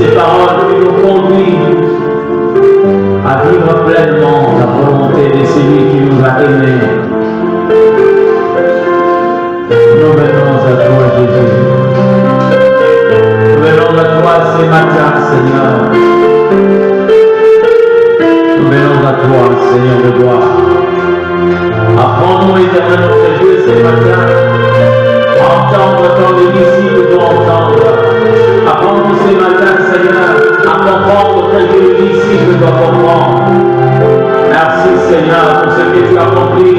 ces paroles qui nous conduisent à vivre pleinement la volonté de celui qui nous a aimés. Nous venons à toi, Jésus. Nous venons à toi ce matin, Seigneur. Nous venons à toi, Seigneur de gloire. Apprends-nous, Éternel notre Dieu, ce matin, à entendre quand les disciples doivent entendre. Apprends-nous ce matin, Seigneur, à comprendre tel que les disciples doivent comprendre. Merci, Seigneur, pour ce que tu as accompli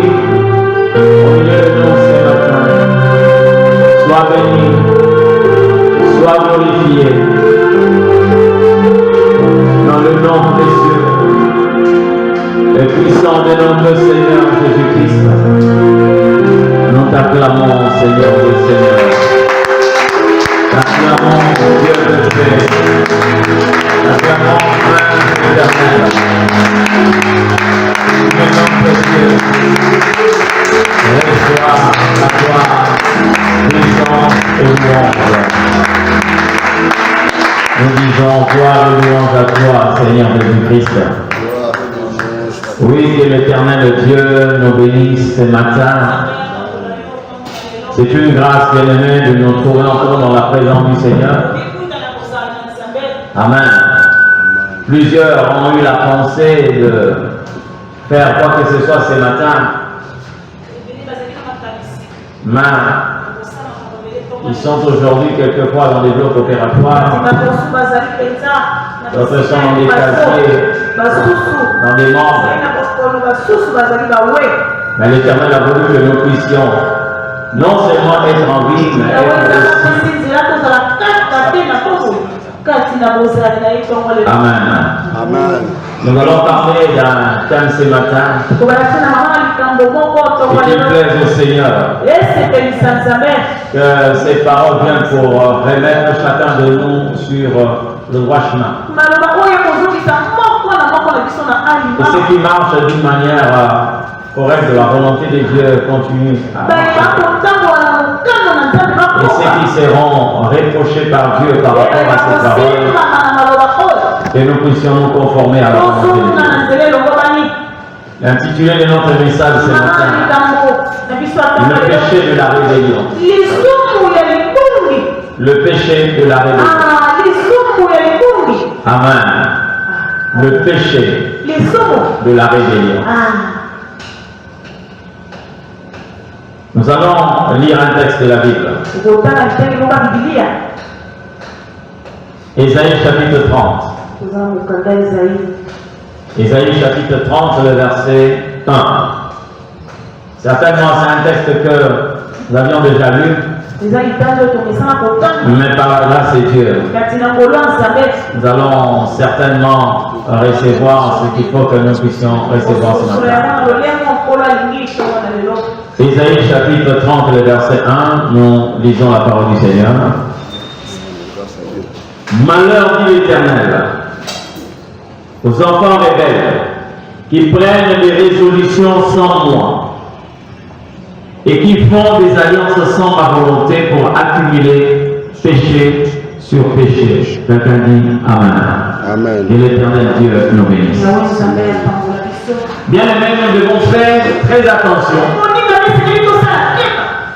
au milieu de nous ce matin. Sois béni, sois glorifié. Dans le nom précieux et puissant de notre Seigneur Jésus-Christ, nous t'acclamons, Seigneur des Seigneurs. T'acclamons, Dieu de paix. T'acclamons, Prince éternel. Le nom précieux. Reçois la gloire, puissance et louange. Nous disons gloire et louange à toi, Seigneur Jésus-Christ. Oui, que l'Éternel Dieu nous bénisse ce matin. C'est une grâce bien-aimée de nous trouver encore dans la présence du Seigneur. Amen. Plusieurs ont eu la pensée de faire quoi que ce soit ce matin. Mais ils sont aujourd'hui quelquefois dans des blocs opératoires. D'autres sont dans des casiers, dans des membres. Mais l'Éternel a voulu que nous puissions non seulement être en vie, mais être aussi. Amen. Amen. Nous allons parler d'un thème ce matin qui plaise au Seigneur. Que ces paroles viennent pour remettre chacun de nous sur le droit chemin. Que ceux qui marchent d'une manière correcte de la volonté de Dieu continuent à marcher. Et ceux qui seront reprochés par Dieu par rapport à ces paroles, que nous puissions nous conformer à la volonté de Dieu. L'intitulé de notre message ce matin, le péché de la rébellion. Le péché de la rébellion. Amen. Le péché de la rébellion. Nous allons lire un texte de la Bible. Ésaïe chapitre 30. Ésaïe chapitre 30, le verset 1. Certainement, c'est un texte que nous avions déjà lu. Mais par la grâce de Dieu, nous allons certainement recevoir ce qu'il faut que nous puissions recevoir ce matin. Ésaïe chapitre 30, le verset 1, nous lisons la parole du Seigneur. Malheur, dit l'Éternel, aux enfants rebelles qui prennent des résolutions sans moi et qui font des alliances sans ma volonté pour accumuler péché sur péché. Quelqu'un dit Amen. Amen. Et l'Éternel Dieu nous bénisse. Bien aimé, nous devons faire très attention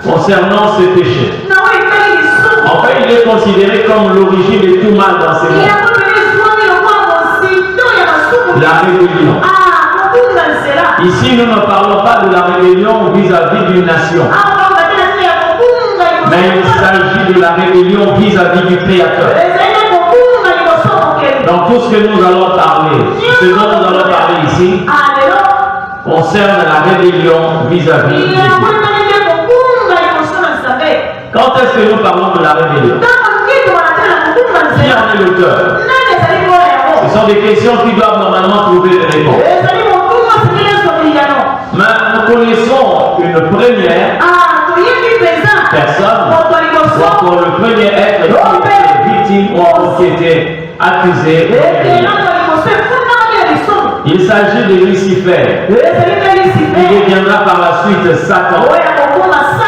concernant ce péché. En fait, il est considéré comme l'origine de tout mal dans ce monde. La rébellion. Ici, nous ne parlons pas de la rébellion vis-à-vis d'une nation. Mais il s'agit de la rébellion vis-à-vis du Créateur. Donc tout ce que nous allons parler, ce dont nous allons parler ici, concerne la rébellion vis-à-vis de Dieu. Quand est-ce que nous parlons de la rébellion? Qui en est l'auteur? Ce sont des questions qui doivent normalement trouver des réponses. Mais nous connaissons une première personne, ou encore le premier être qui était victime ou qui était accusé. Il s'agit de Lucifer. Il deviendra par la suite Satan,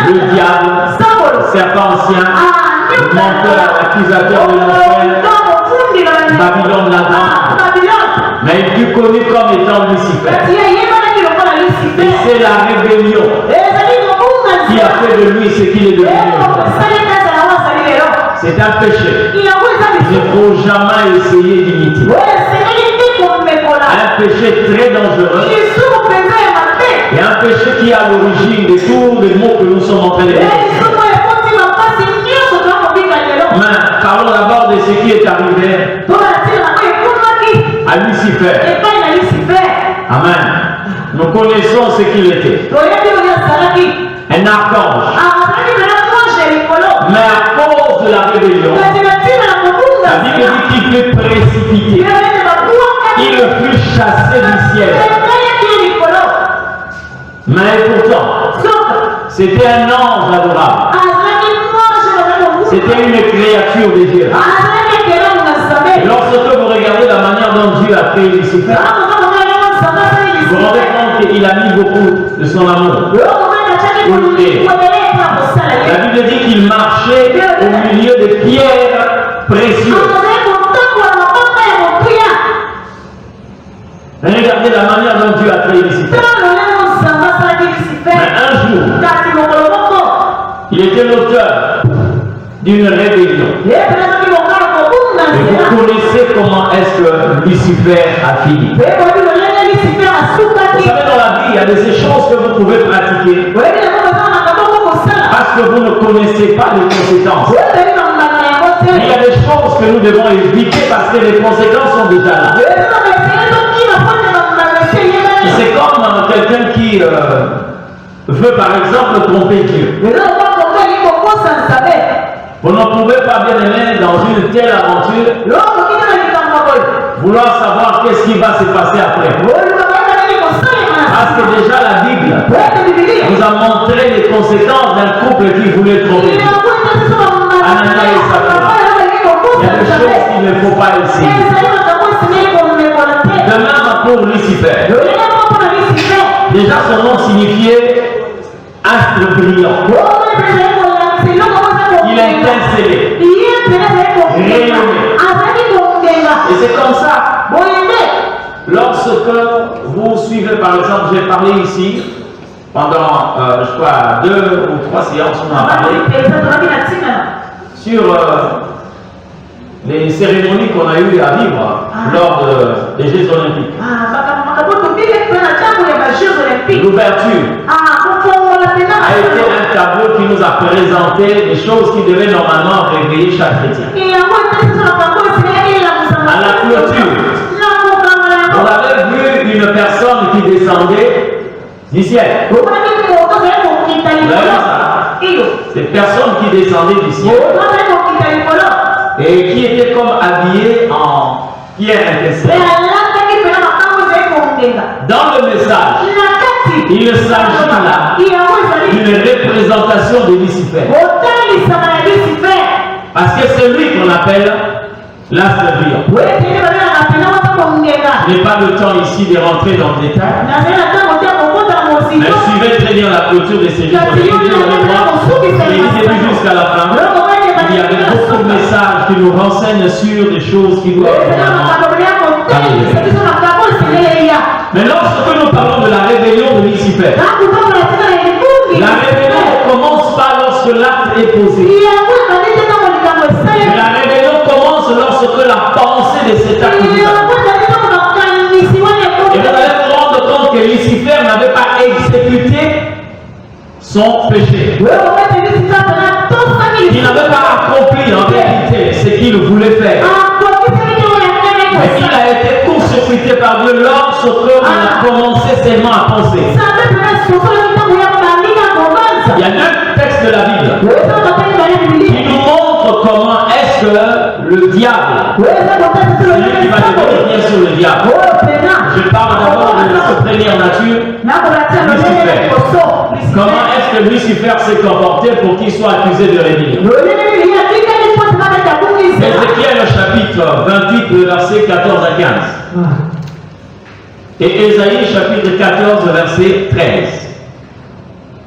le diable, serpent ancien, menteur, accusateur de l'enfer, Babylone la grande. Mais il fut connu comme étant Lucifer. Et c'est la rébellion qui a fait de lui ce qu'il est devenu. C'est un péché. Il ne faut jamais essayer d'imiter. Un péché très dangereux. Et un péché qui est à l'origine de tous les mots que nous sommes en train de dire. Mais parlons d'abord de ce qui est arrivé à Lucifer. Amen. Nous connaissons ce qu'il était. Un archange. Mais à cause de la rébellion, la Bible dit qu'il fut précipité. Il fut chassé du ciel. Mais pourtant, c'était un ange adorable. C'était une créature de Dieu. Et lorsque vous regardez la manière dont Dieu a créé Lucifer, vous vous rendez compte qu'il a mis beaucoup de son amour. La Bible dit qu'il marchait au milieu de pierres précieuses. Regardez la manière dont Dieu a créé Lucifer. Mais un jour, il était l'auteur d'une rébellion. Et vous connaissez comment est-ce que Lucifer a fini. Vous savez, dans la vie, il y a des choses que vous pouvez pratiquer parce que vous ne connaissez pas les conséquences. Il y a des choses que nous devons éviter parce que les conséquences sont déjà là. C'est comme quelqu'un qui veut par exemple tromper Dieu. Vous ne pouvez pas bien aimer dans une telle aventure vouloir savoir qu'est-ce qui va se passer après. Parce que déjà la Bible nous a montré les conséquences d'un couple qui voulait tromper Dieu. Anania et Saphira. Il y a des choses qu'il ne faut pas essayer. De même pour Lucifer. Déjà son nom signifiait astre brillant. Il est étincelé, rayonné. Et c'est comme ça. Lorsque vous suivez, par exemple, j'ai parlé ici pendant, je crois, 2 ou 3 séances, on a parlé sur les cérémonies qu'on a eu à vivre lors des Jeux Olympiques. L'ouverture a été un tableau qui nous a présenté des choses qui devaient normalement réveiller chaque chrétien. À la clôture, on avait vu une personne qui descendait du ciel. Cette personne qui descendait du ciel et qui était comme habillée en pierre étincelle. Dans le message, il s'agit là d'une représentation de Lucifer. Parce que c'est lui qu'on appelle l'astre brillant. Je n'ai pas le temps ici de rentrer dans le détail. Mais suivez très bien la clôture de ces jours. Et jusqu'à la fin, il y avait beaucoup de messages qui nous renseignent sur des choses qui doivent arriver. Mais lorsque nous parlons de la rébellion de Lucifer, la rébellion ne commence pas lorsque l'acte est posé. Mais la rébellion commence lorsque la pensée de cet acte est posée. Et vous allez vous rendre compte que Lucifer n'avait pas exécuté son péché. Il n'avait pas accompli en réalité ce qu'il voulait faire. Mais il a été court-circuité par Dieu lorsque on a commencé seulement à penser. Il y a 9 textes de la Bible qui nous montrent comment est-ce que le diable, celui qui va devenir bien sûr le diable, je parle d'abord de notre première nature, Lucifer. Comment est-ce que Lucifer s'est comporté pour qu'il soit accusé de rébellion? Ézéchiel chapitre 28, le verset 14 à 15. Et Ésaïe chapitre 14, verset 13.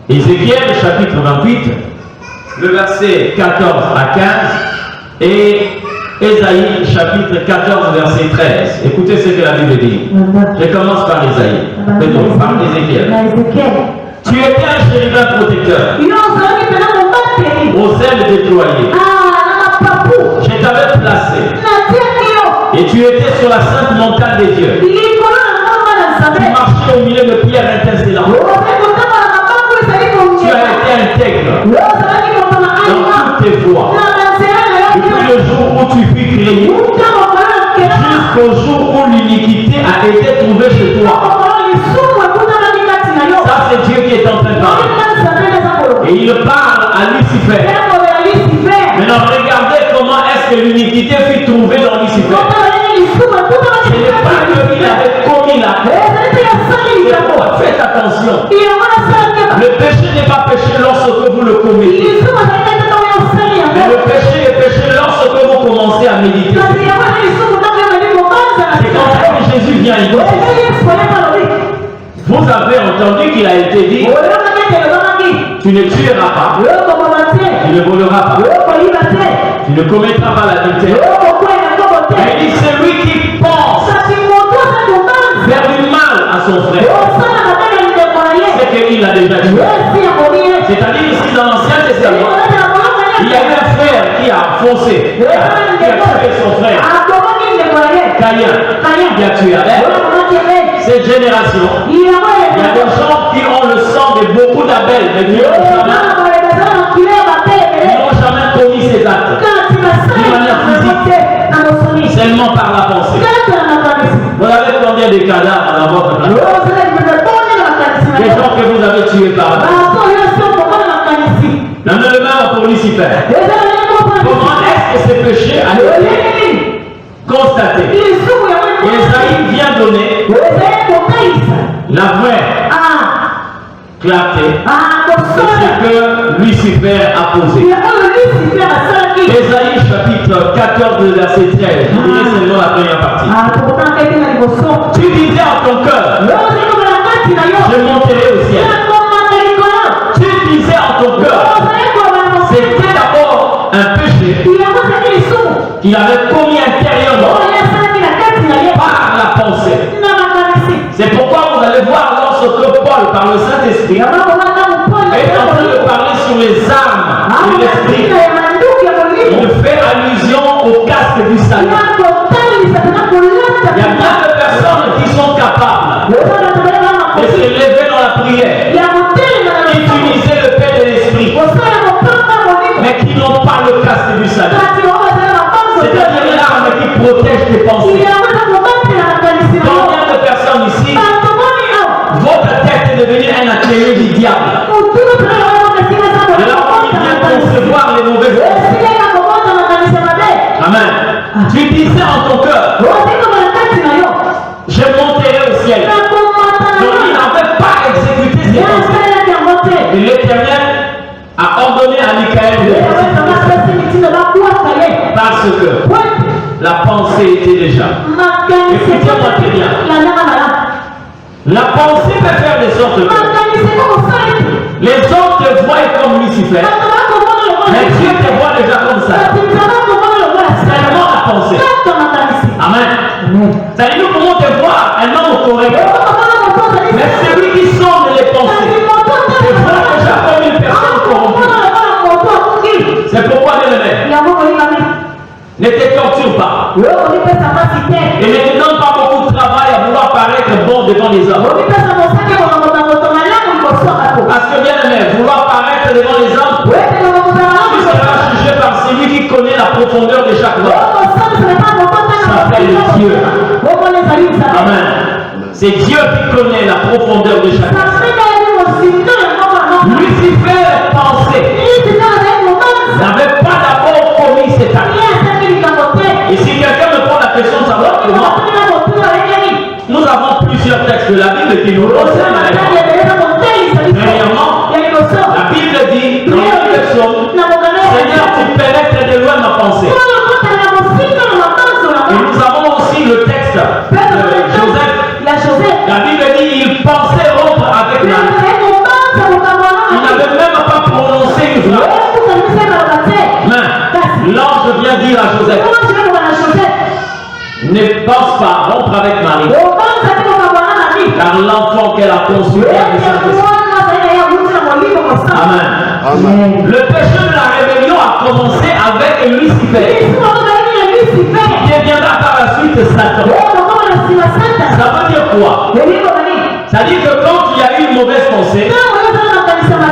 Ézéchiel chapitre 28, le verset 14 à 15. Et Ésaïe chapitre 14 verset 13. Écoutez ce que la Bible dit. Je commence par Ésaïe. Plutôt, par Ézéchiel. Tu étais un chérubin protecteur, aux ailes déployées. Je t'avais placé. Et tu étais sur la sainte montagne des dieux. Tu marchais au milieu de pierres étincelantes. Tu as été intègre dans toutes tes voies. Depuis le jour où tu fus créé, jusqu'au jour où l'iniquité a été trouvée chez toi. Ça, c'est Dieu qui est en train de parler. Et il parle à Lucifer. Maintenant, regardez comment est-ce que l'iniquité fut trouvée dans Lucifer. Ce n'est pas qu'il avait commis la faute. Faites attention. Le péché n'est pas péché lorsque vous le commettez. Mais le péché est péché lorsque vous commencez à méditer. C'est comme ça que Jésus vient ici. Vous avez entendu qu'il a été dit: tu ne tueras pas, tu ne voleras pas, tu ne commettras pas l'adultère. Mais il dit: celui qui pense faire du mal à son frère, c'est qu'il l'a déjà tué. C'est-à-dire ici dans l'Ancien Testament, il y avait un frère qui a foncé, qui a tué son frère. Caïn, qui a tué Abel. Cette génération, il y a des gens qui ont le sang de beaucoup d'Abel, mais qui n'ont jamais commis ces actes d'une manière physique, seulement par la pensée. Vous avez combien de cadavres dans votre vie? Des gens que vous avez tués par la pensée. Dans le même pour Lucifer. Comment est-ce que ce péché a été constaté? Esaïe vient donner la vraie clarté de ce que Lucifer a posé. Esaïe chapitre 14 verset 13. Je dirais seulement la première partie. Tu disais en ton cœur: je monterai au ciel. Tu disais en ton cœur: c'était d'abord un péché qu'il avait commis intérieurement par la pensée. C'est pourquoi vous allez voir lorsque Paul, par le Saint-Esprit, est en train de parler sur les armes de l'esprit. Il fait allusion au casque du salut. Il y a bien de personnes qui sont capables de se lever dans la prière, d'utiliser le paix de l'esprit, mais qui n'ont pas le casque du salut. C'est-à-dire l'arme qui protège tes pensées. Combien de personnes ici, votre tête est devenue un atelier du diable? Et là, il vient concevoir les mauvaises pensées. Amen. Tu disais en ton cœur: je monterai au ciel. Donc il n'avait pas exécuté ses pensées. Et l'Éternel a ordonné à Michael de parce que la pensée était déjà. Écoutez-moi très bien. La pensée peut faire de sorte que les hommes te voient comme Lucifer, mais Dieu te voit déjà comme ça. Seulement la pensée. Amen. C'est-à-dire nous pouvons te voir un homme correct, mais celui qui sonde les pensées te voit déjà comme une personne corrompue. C'est pourquoi, bien-aimé, ne te torture pas. Et ne te donne pas beaucoup de travail à vouloir paraître bon devant les hommes. Parce que, bien-aimé, vouloir paraître devant les hommes, tu seras jugé par celui qui connaît la profondeur de chaque homme. Ça s'appelle Dieu. Amen. C'est Dieu qui connaît la profondeur de chaque homme. Lucifer pensait n'avait pas d'abord commis cet acte. Et si quelqu'un me pose la question de savoir comment, nous avons plusieurs textes de la Bible qui nous concernent. Premièrement, la Bible dit dans le psaume: Seigneur, tu pénètres de loin ma pensée. Et nous avons aussi le texte de Joseph. La Bible dit: il pensait rompre avec la. Il n'avait même pas prononcé une phrase. Mais l'ange vient dire à Joseph: commence par rompre avec Marie. Car l'enfant qu'elle a conçu est du Saint-Esprit. Amen. Amen. Le péché de la rébellion a commencé avec Lucifer, qui deviendra par la suite Satan. Ça veut dire quoi? Ça veut dire que quand il y a eu une mauvaise pensée,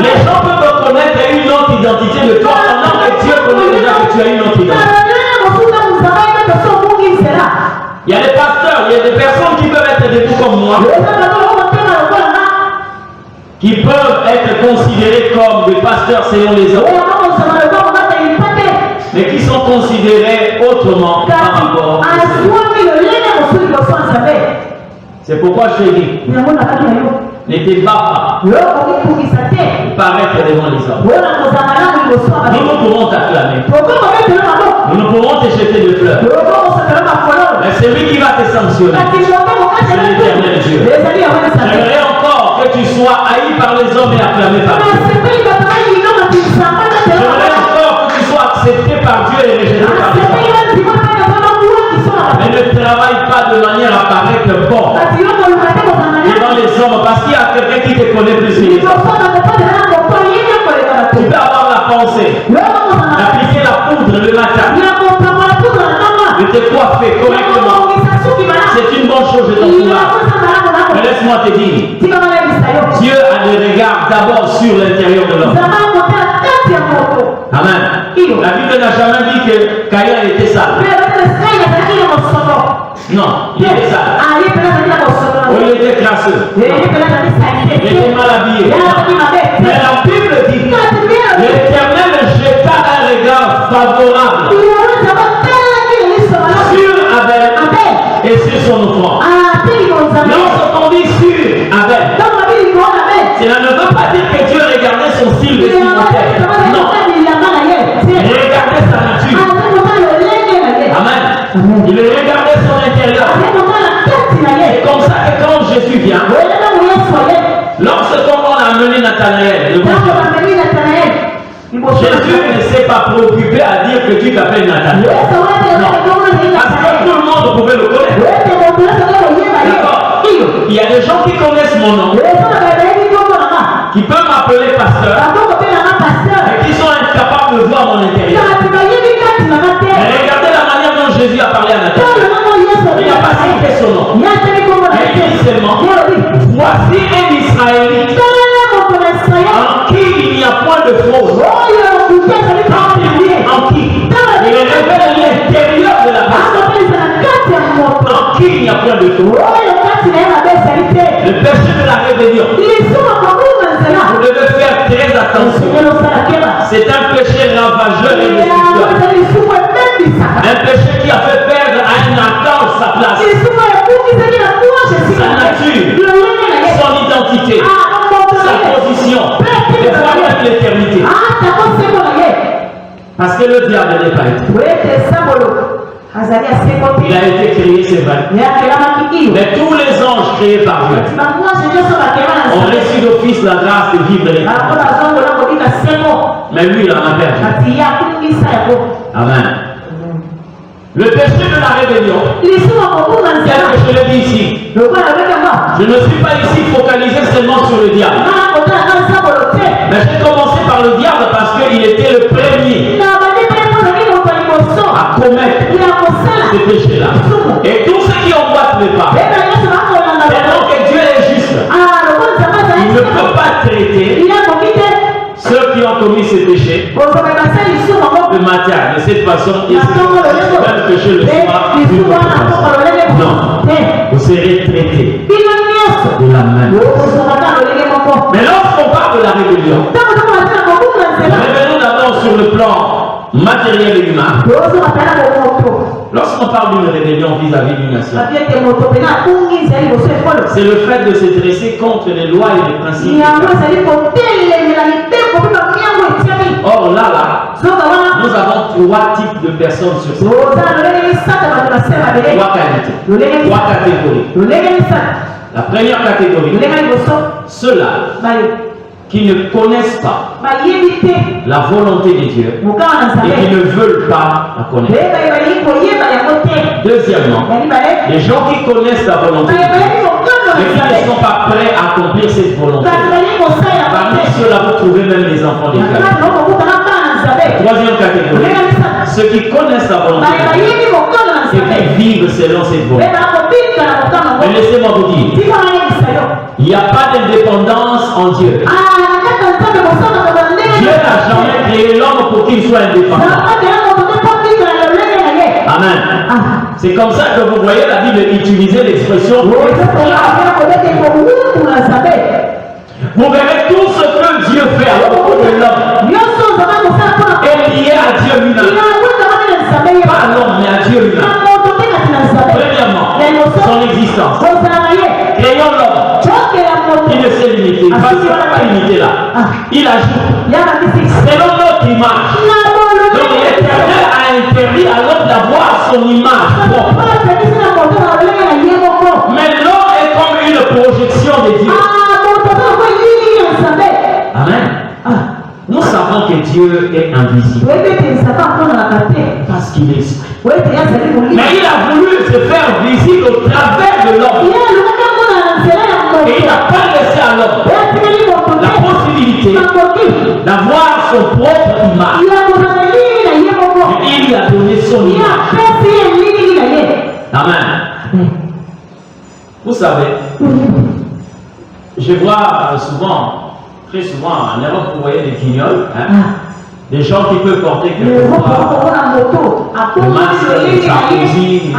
les gens peuvent reconnaître une autre identité de toi pendant que Dieu connaît déjà que tu as une autre identité. Il y a des pasteurs, il y a des personnes qui peuvent être des fous comme moi, qui peuvent être considérés comme des pasteurs selon les hommes, mais qui sont considérés autrement par rapport à c'est pourquoi je t'ai dit, ne te bats pas et paraître devant les hommes. Nous pouvons t'acclamer, nous pouvons te jeter de fleurs, mais c'est lui qui va te sanctionner. C'est l'Éternel Dieu. J'aimerais encore que tu sois haï par les hommes et acclamé par Dieu. J'aimerais encore que tu sois accepté par Dieu et rejeté par les hommes. Mais ne travaille pas de manière à paraître bon devant les hommes, parce qu'il y a quelqu'un qui te connaît plus que les autres. Tu peux avoir la pensée d'appliquer la poudre le matin, de te coiffer correctement. C'est une bonne chose de ton pouvoir. Mais laisse-moi te dire, Dieu a des regards d'abord sur l'intérieur de l'homme. Amen. La Bible n'a jamais dit que Caïn était sale. Non, il était sale. Oh, il était crasseux. Il était mal habillé. Mais la Bible dit que l'Éternel jeta un regard favorable sur Abel et sur son offrande. Lorsqu'on dit sur Abel, cela ne veut pas dire que Dieu regardait son style vestimentaire. Non. Regardez sa nature. Amen. Il regardait son intérieur. C'est comme ça que quand Jésus vient, lorsqu'on a amené Nathanaël, Jésus ne s'est pas préoccupé à dire que tu t'appelles Nathanaël. Non. Parce que tout le monde pouvait le connaître. D'accord. Il y a des gens qui connaissent mon nom, qui peuvent m'appeler pasteur, mais qui sont incapables de voir mon intérieur. Mais regardez la manière dont Jésus a parlé à Nathanaël. Il n'a pas cité son nom. Il dit seulement, voici un Israélite en qui il n'y a point de fraude. En qui il révèle l'intérieur de la personne. En qui il n'y a point de fraude. Le péché de la rébellion. Vous devez faire très attention. C'est un péché ravageur et destructeur. Un péché qui a fait perdre à un Adam sa place, sa nature, son identité, sa position, et voire même l'éternité. Parce que le diable n'est pas été. Il a été créé, c'est vrai. Mais tous les anges créés par Dieu ont reçu d'office la grâce de vivre l'éternité. Mais lui, il en a perdu. Amen. Le péché de la rébellion, tel que je l'ai dit ici, je ne suis pas ici focalisé seulement sur le diable. Mais j'ai commencé par le diable parce qu'il était le premier à commettre ce péché-là. Et tous ceux qui emboîtent le pas, tellement que Dieu est juste, il ne peut pas traiter ceux qui ont commis ce péché le matin. De cette façon, ils seront péché le soir. Non, vous serez traités de la même. Mais lorsqu'on parle de la rébellion, revenons d'abord sur le plan matériel et humain. Lorsqu'on parle d'une rébellion vis-à-vis d'une nation, c'est le fait de se dresser contre les lois et les principes. Or là, nous avons trois types de personnes sur cette terre. Trois qualités, trois catégories. La première catégorie, ceux-là qui ne connaissent pas la volonté de Dieu et qui ne veulent pas la connaître. Deuxièmement, les gens qui connaissent la volonté de Dieu, mais qui ne sont pas prêts à accomplir cette volonté. Parmi ceux-là, vous trouvez même les enfants des Dieu. Troisième catégorie, ceux qui connaissent la volonté de Dieu et qui vivent selon cette volonté. Mais laissez-moi vous dire, il n'y a pas d'indépendance en Dieu. Dieu n'a jamais créé l'homme pour qu'il soit indépendant. Amen. C'est comme ça que vous voyez la Bible utiliser l'expression. Vous verrez tout ce que Dieu fait à propos de l'homme est lié à Dieu lui-même. Pas à l'homme, mais à Dieu lui-même. Premièrement, son existence. Créons l'homme. Il ne s'est limité. Il ne va pas limiter là. Il ajoute. Selon notre image. Donc l'Éternel a interdit à l'homme d'avoir son image propre. Mais l'homme est comme une projection de Dieu. Amen. Nous savons que Dieu est invisible. Parce qu'il est esprit. Mais il a voulu se faire visible au travers de l'homme. Et il n'a pas laissé à l'homme la possibilité d'avoir son propre image. Il lui a donné son image. Amen. Vous savez, je vois souvent, très souvent en Europe, vous voyez des guignols, des gens qui peuvent porter quelquefois le masque, les Sarkozy,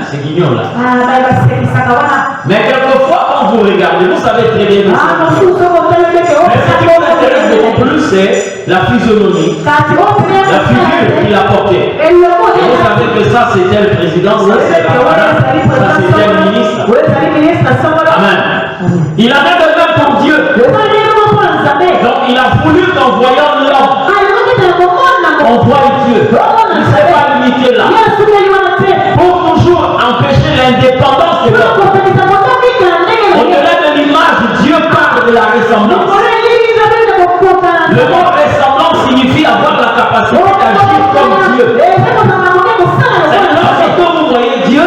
ces guignols là. Mais quelquefois, quand vous regardez, vous savez très bien que mais ce qui vous intéresse beaucoup plus, c'est la physionomie, la figure qu'il a portée. Et vous savez que ça, c'est tel président, ça, c'est la parole, ça, c'est tel ministre. Amen. Il en est de même pour Dieu. Donc, il a voulu qu'en voyant l'homme, on voit Dieu. Il ne s'est pas limité là. Pour toujours empêcher l'indépendance de l'homme. Au-delà de l'image, Dieu parle de la ressemblance. Le mot ressemblance signifie avoir la capacité d'agir comme Dieu. C'est lorsque vous voyez Dieu,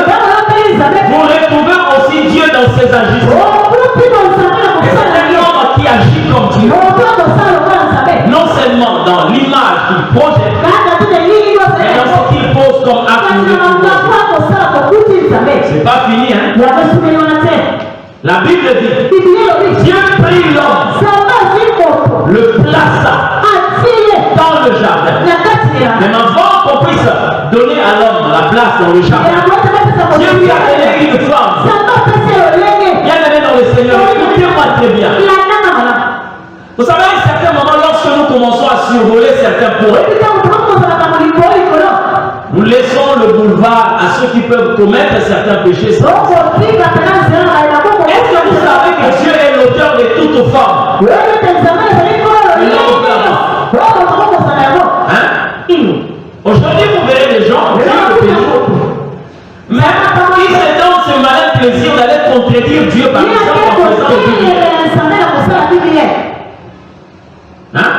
vous retrouvez aussi Dieu dans ses agissements. Et c'est un homme qui agit comme Dieu. Non seulement dans l'image qu'il projette, mais dans ce qu'il pose comme acte de pouvoir. C'est pas fini, hein? La Bible dit, Dieu prit l'homme, le plaça dans le jardin. Mais avant qu'on puisse donner à l'homme la place dans le jardin, Dieu lui a donné une femme. Bien aimé dans le Seigneur, écoutez-moi très bien. Vous savez, à un certain moment, lorsque nous commençons à survoler certains points, nous laissons le boulevard à ceux qui peuvent commettre certains péchés. Est-ce que vous savez que Dieu est l'auteur de toute forme? Hein? Aujourd'hui, vous verrez des gens, Dieu le bénit, mais qui se donnent ce malin plaisir d'aller contredire Dieu par exemple en faisant le Bible. Hein?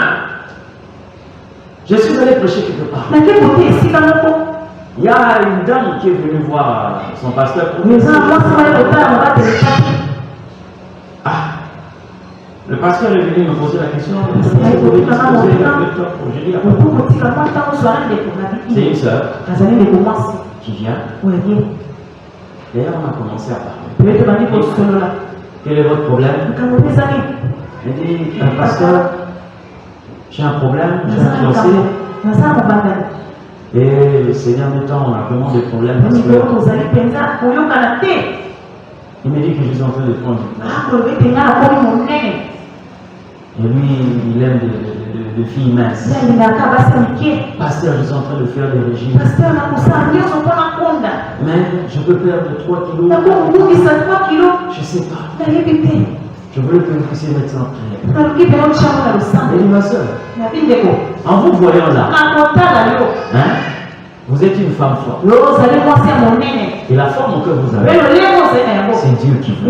Je suis allé prêcher quelque part. Il y a une dame qui est venue voir son pasteur. Le pasteur est venu me poser la question. C'est une soeur qui vient. Et là, on a commencé à parler. Quel est votre problème? Elle dit, pasteur, j'ai un problème, j'ai un fiancé. Et ces derniers temps, on a vraiment des problèmes parce que il me dit que je suis en train de prendre du poids. Et lui, il aime des filles minces. Pasteur, je suis en train de faire des régimes. Mais je peux perdre 3 kilos. Je ne sais pas. Je voulais que vous puissiez mettre ça en prière. Et dit, ma soeur, en vous voyant là, hein, vous êtes une femme forte. Et la forme que vous avez, c'est Dieu qui vous.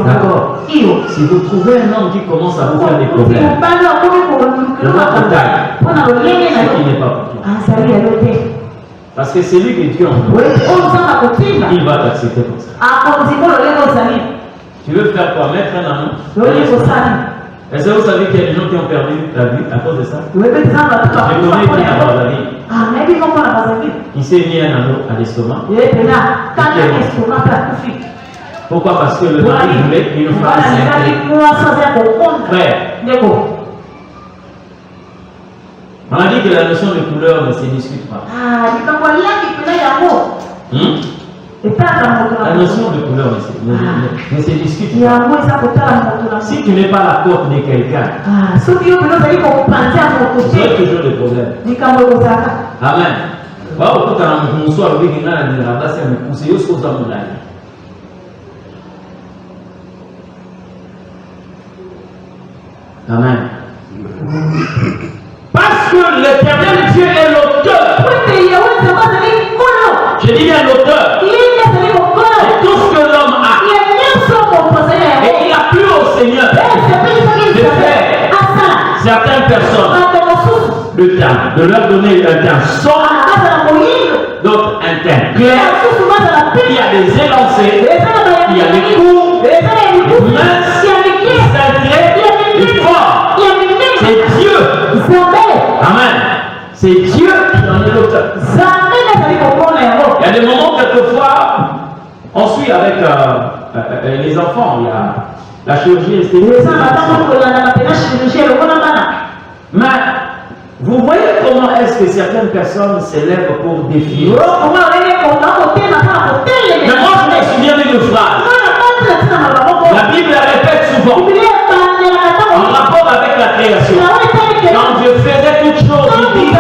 D'accord. Si vous trouvez un homme qui commence à vous faire des problèmes, de votre taille, ce qui n'est pas pour toi. Parce que c'est lui que Dieu envoie. Il va t'accepter comme ça. Tu veux faire quoi? Mettre un anneau? Est-ce que vous savez qu'il y a des gens qui ont perdu la vie à cause de ça? Je connais qui a perdu la vie. Il s'est mis un anneau à l'estomac. Pourquoi? Parce que le mari voulait une femme simple. Frère, on a dit que la notion de couleur ne se discute pas. La notion de couleur ne se discute pas. Si tu n'es pas la côte de quelqu'un, tu auras toujours des problèmes. Amen. Amen. Parce que l'Éternel Dieu est l'auteur. Je dis bien l'auteur. Et tout ce que l'homme a. Et il a plu au Seigneur de faire certaines personnes le temps, de leur donner un temps sombre, d'autres un temps clair. Il y a des élancés, il y a des coups, des minces, des sacrés, des forts. C'est Dieu. Amen. C'est Dieu qui en est l'auteur. Il y a des moments, quelquefois, on suit avec les enfants. Il y a la chirurgie esthétique. Mais vous voyez comment est-ce que certaines personnes s'élèvent pour défier. Mais moi, je me souviens d'une phrase. La Bible la répète souvent. En rapport avec la création. Quand Dieu faisait toutes choses, il dit, et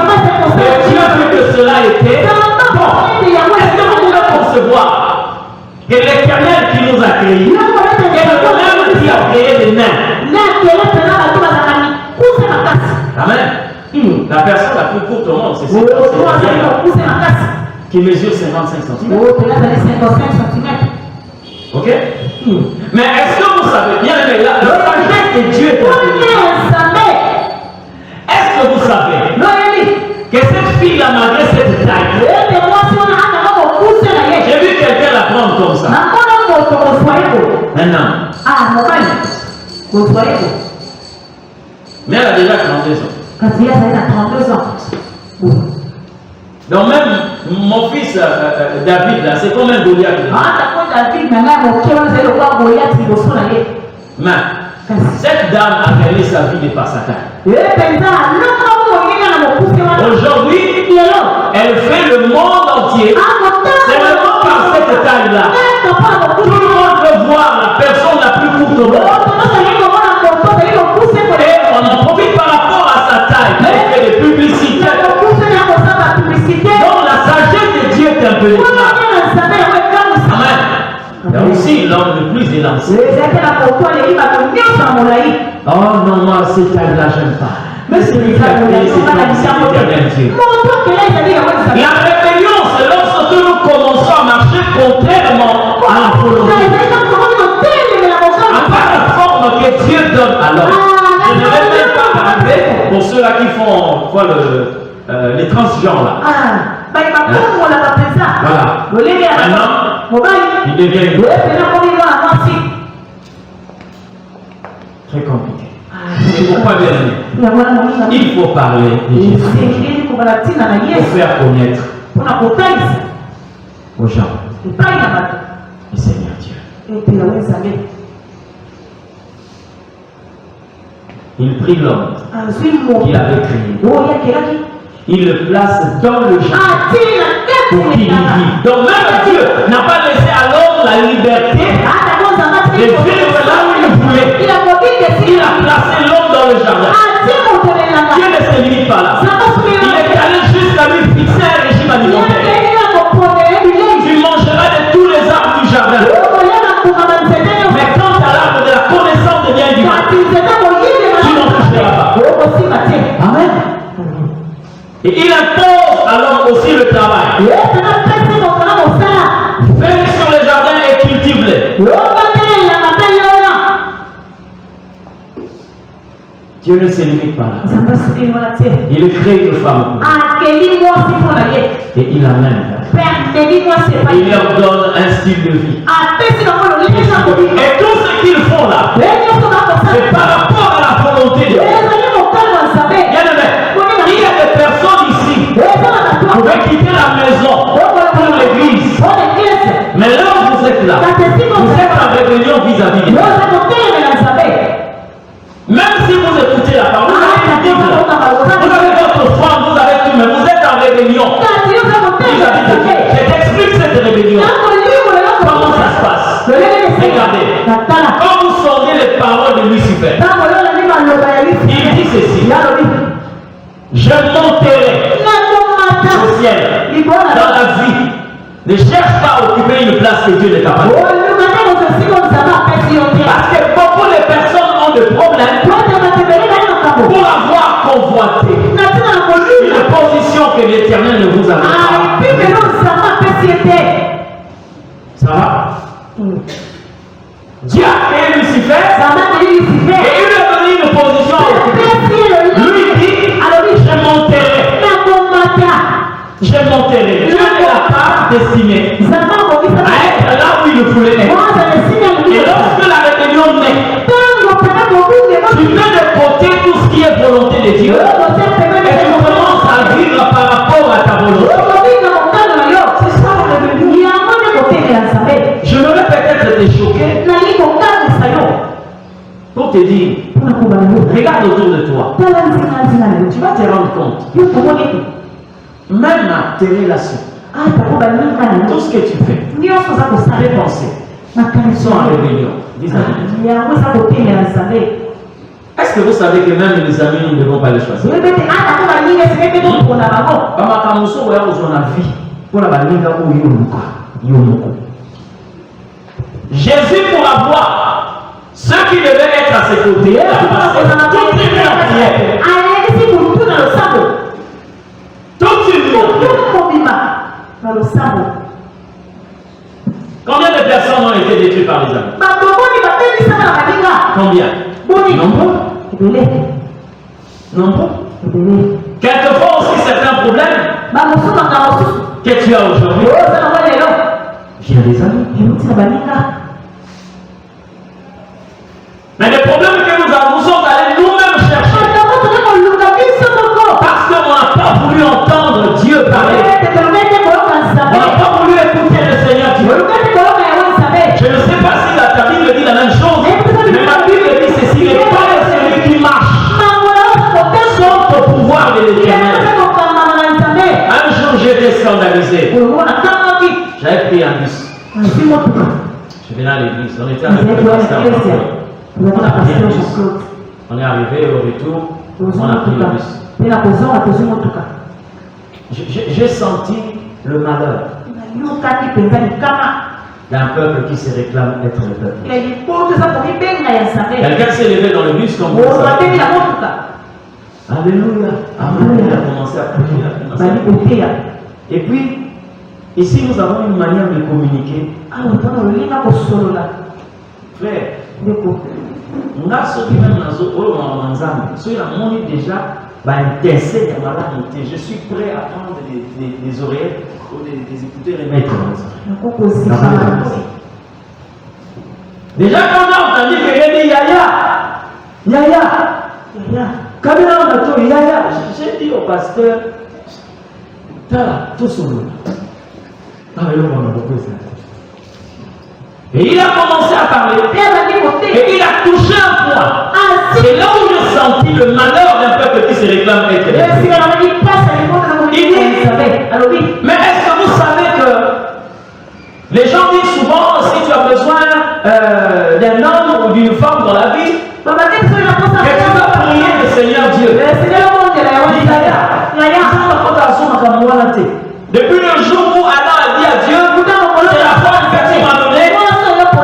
Dieu veut que cela était bon. Est-ce que vous pouvez concevoir que l'Éternel qui nous a créés, est le même qui a créé les nains? Amen. La personne la plus courte au monde, c'est celle qui mesure 55 cm. Ok? Mais est-ce que vous savez bien, la sagesse de Dieu est est-ce que vous savez que cette fille-là, malgré cette taille, j'ai vu quelqu'un la prendre comme ça. Maintenant. Mais elle a déjà 32 ans. Donc même mon fils David, là, c'est comme un Goliath. Mais cette dame a gagné sa vie de par sa taille. Aujourd'hui, elle fait le monde entier. C'est vraiment par cette taille-là. Tout le monde veut voir la personne la plus courte au monde. Et on en profite par rapport à sa taille. Elle fait des publicités. Donc la sagesse de Dieu est impénétrable. Amen. Il y a aussi l'homme le plus élancé. Oh non, moi, cette taille-là, j'aime pas. Mais c'est lui qui a créé cette éternel Dieu. La rébellion, c'est lorsque nous commençons à marcher contrairement à la volonté. À part la forme que Dieu donne alors. Je ne vais même pas parler pour ceux-là qui font les transgenres là. Voilà. Maintenant, il devient très compliqué. C'est pourquoi, bien aimé, il faut parler de Jésus pour faire connaître aux gens le Seigneur Dieu. Il prit l'homme qu'il avait créé. Il le place dans le jardin pour qu'il y vive. Donc même Dieu n'a pas laissé à l'homme la liberté de vivre là où il voulait. Il a placé l'homme dans le jardin. Dieu ne se limite pas là. Il est allé jusqu'à lui fixer un régime alimentaire. Tu mangeras de tous les arbres du jardin. Mais quant à l'arbre de la connaissance de bien et du mal, tu n'en toucheras pas. Amen. Et il impose à l'homme aussi le travail. Fais sur les jardins et cultive-les. Tu Dieu ne se limite pas là. Il crée une femme. Et il l'amène. Il leur donne un style de vie. Et tout ce qu'ils font là, c'est par rapport à la volonté de Dieu. Il y a des personnes ici qui pouvaient quitter la maison pour l'église. Mais là où vous êtes là, vous êtes en rébellion vis-à-vis de Dieu. Même si vous écoutez la parole, vous avez votre foi, vous avez tout, mais vous êtes en rébellion vis-à-vis de Dieu. Je t'explique cette rébellion. Comment ça se passe? Regardez. Quand vous sortez les paroles de Lucifer, il dit ceci: je monterai au ciel, dans la vie. Ne cherche pas à occuper une place que Dieu n'est pas. Parce que beaucoup de personnes ont des problèmes pour avoir convoité une position que l'Éternel ne vous a pas. Ça va? Dieu a créé Lucifer et il lui a donné une position. Lui dit: je monterai. Dieu ne l'a pas destiné à être là où il le voulait être. Et lorsque la rébellion naît, tu mets de côté tout ce qui est volonté de Dieu et tu commences à vivre par rapport à ta volonté. C'est ça la rébellion. Je devrais peut-être te choquer pour te dire, regarde autour de toi. Tu vas te rendre compte. Même à tes relations, tout ce que tu fais, tes pensées sont en rébellion vis-à-vis de Dieu. Est-ce que vous savez que même les amis, nous ne devons pas les choisir? Jésus pourra voir ceux qui devaient être à ses côtés. Combien de personnes ont été détruites par les amis? Combien? Nombreux. Nombreux. Quelquefois aussi certains problèmes que tu as aujourd'hui vient des amis. Mais les problèmes que nous avons, nous sommes allés nous-mêmes chercher. Parce qu'on n'a pas voulu entendre Dieu parler. On n'a pas voulu écouter le Seigneur Dieu. Je ne sais pas si ta Bible dit la même chose, mais ma Bible dit ceci: les pas de celui qui marche sont au pouvoir de l'Éternel. Un jour j'étais scandalisé. J'avais pris un bus. Je venais à l'église. On était avec le pasteur. On a pris un bus. On est arrivé au retour. On a pris le bus. J'ai senti le malheur d'un peuple qui se réclame être le peuple. Quelqu'un s'est levé dans le bus comme vous savez. Alléluia. Amen. Il a commencé à prier. Et puis, ici nous avons une manière de communiquer. Frère, on a sauté même dans déjà. Je suis prêt à prendre des oreillettes ou des écouteurs et mettre dans les oreilles. Déjà quand on a entendu quelqu'un dire Yaya, quand on a entendu Yaya, j'ai dit au pasteur, tout son nom. Et il a commencé à parler. Et il a touché un point. C'est là où j'ai senti le malheur d'un peuple qui se réclame être. Il dit, mais est-ce que vous savez que les gens disent souvent, si tu as besoin d'un homme ou d'une femme dans la vie, que tu vas prier le Seigneur Dieu. Depuis le jour où Adam a dit à Dieu, c'est la femme que tu m'as donnée,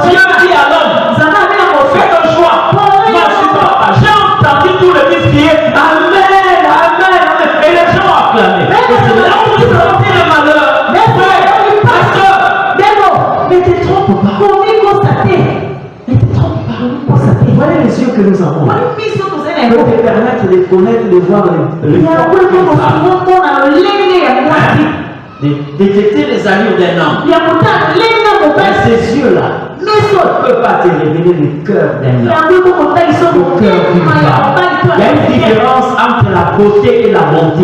Dieu dit à l'homme, fais ton choix. Moi, je suis pas. J'ai entendu tout le disque qui est Amen, Amen, Amen. Et les gens ont acclamé. Et c'est là où vous sentez le malheur. Pasteur, mais t'es trop pas. Voyez les yeux que nous avons. te permettre de connaître, de voir les détecter les allures d'un homme. Mais ces yeux-là ne peuvent pas te révéler le cœur d'un homme. Le cœur d'une femme. Il y a une différence entre la beauté et la bonté.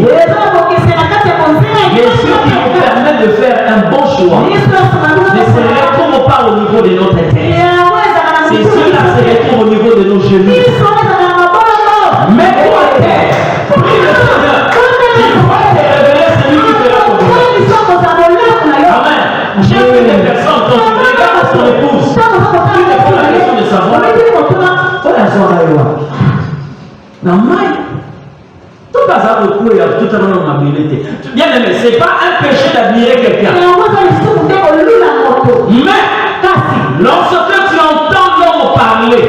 Les yeux qui nous permettent de faire un bon choix ne se retrouvent pas au niveau de notre tête. Ces yeux-là se retrouvent au niveau de nos genoux. Mais toi, terre, prie le Seigneur. Il va te révéler celui qui fera ton bonheur. Amen. J'ai vu des personnes quand tu regardes son épouse, tu te poses la question de savoir. Tout hasard de coup, il y a tout un monde d'amabilité. Bien aimé, ce n'est pas un péché d'admirer quelqu'un. Mais, lorsque tu entends l'homme parler,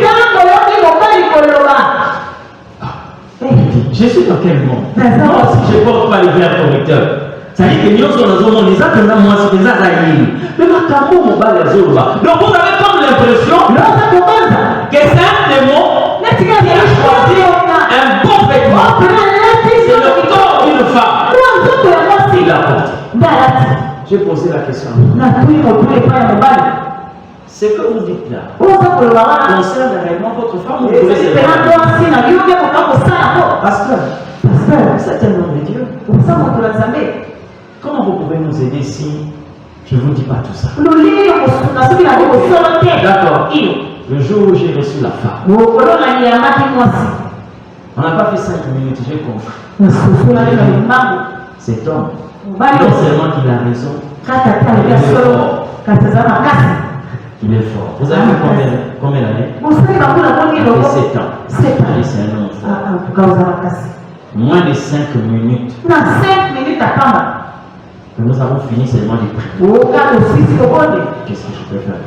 je suis dans quel monde? Moi aussi, je ne porte pas les verres correcteurs. Ça dit que nous sommes dans un monde, les actes de moi, c'est des azaïs. Mais ma camo, mon bas, les autres. Donc vous avez comme l'impression que c'est un démon qui a choisi un bon vêtement. C'est le corps d'une femme. Il l'a porté. J'ai posé la question. Ce que vous dites là concerne réellement votre femme ou vous voulez se Pasteur, c'est un homme de Dieu. Comment vous pouvez nous aider si je ne vous dis pas tout ça? D'accord. Le jour où j'ai reçu la femme, on n'a pas fait 5 minutes, j'ai compris. Cet homme, non seulement qu'il a raison, il est fort. Vous avez combien d'années? 7 ans. C'est un homme fort. Moins de 5 minutes. Que nous avons fini seulement de prier. Qu'est-ce que je peux faire?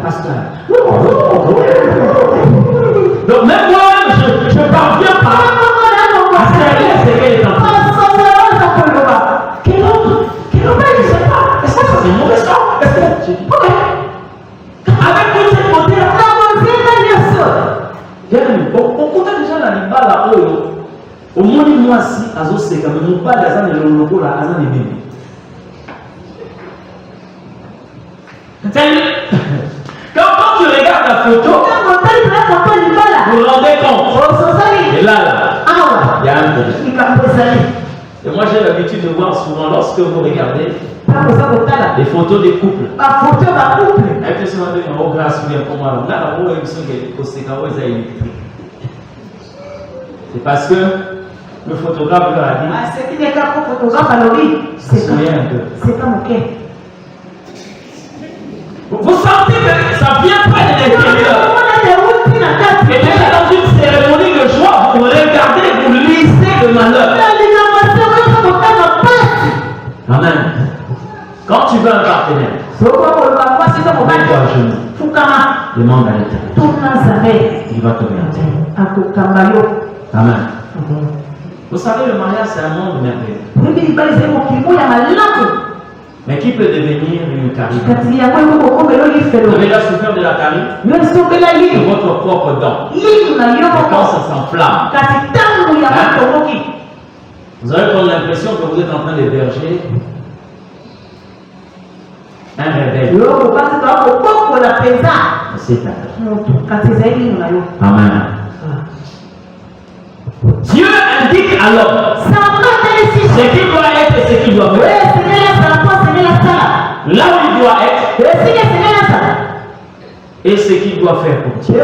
Pasteur. Donc même moi, je parviens pas à servir ce qu'elle est en train de faire. Quel autre? Je ne sais pas. Est-ce que ça c'est une mauvaise chose? Est-ce que j'ai dit ok. Avec toute cette beauté là. On compte déjà la liba là au moins moi si azo c'est comme mon pas d'azan le logo là azan de bébé. Quand tu regardes la photo, vous vous rendez compte. Et là, il y a un problème. Et moi j'ai l'habitude de voir souvent lorsque vous regardez les photos des couples. C'est parce que le photographe leur a dit c'est pas mon cœur. Vous sentez que ça vient pas de l'intérieur. Et déjà dans une cérémonie de joie, vous regardez, vous lisez le malheur. Amen. Quand tu veux un partenaire, mets-toi à genoux. Demande à l'Éternel. Il va te regarder. Amen. Vous savez, le mariage, c'est un monde merveilleux. Mais qui peut devenir une carie? Vous avez déjà souffert de la carie? De votre propre dent. Et quand ça s'enflamme, vous avez comme l'impression que vous êtes en train d'héberger un réveil. C'est Amen. Dieu indique à l'homme ce qui doit être et ce qu'il doit faire. Là où il doit être et ce qu'il doit faire pour Dieu.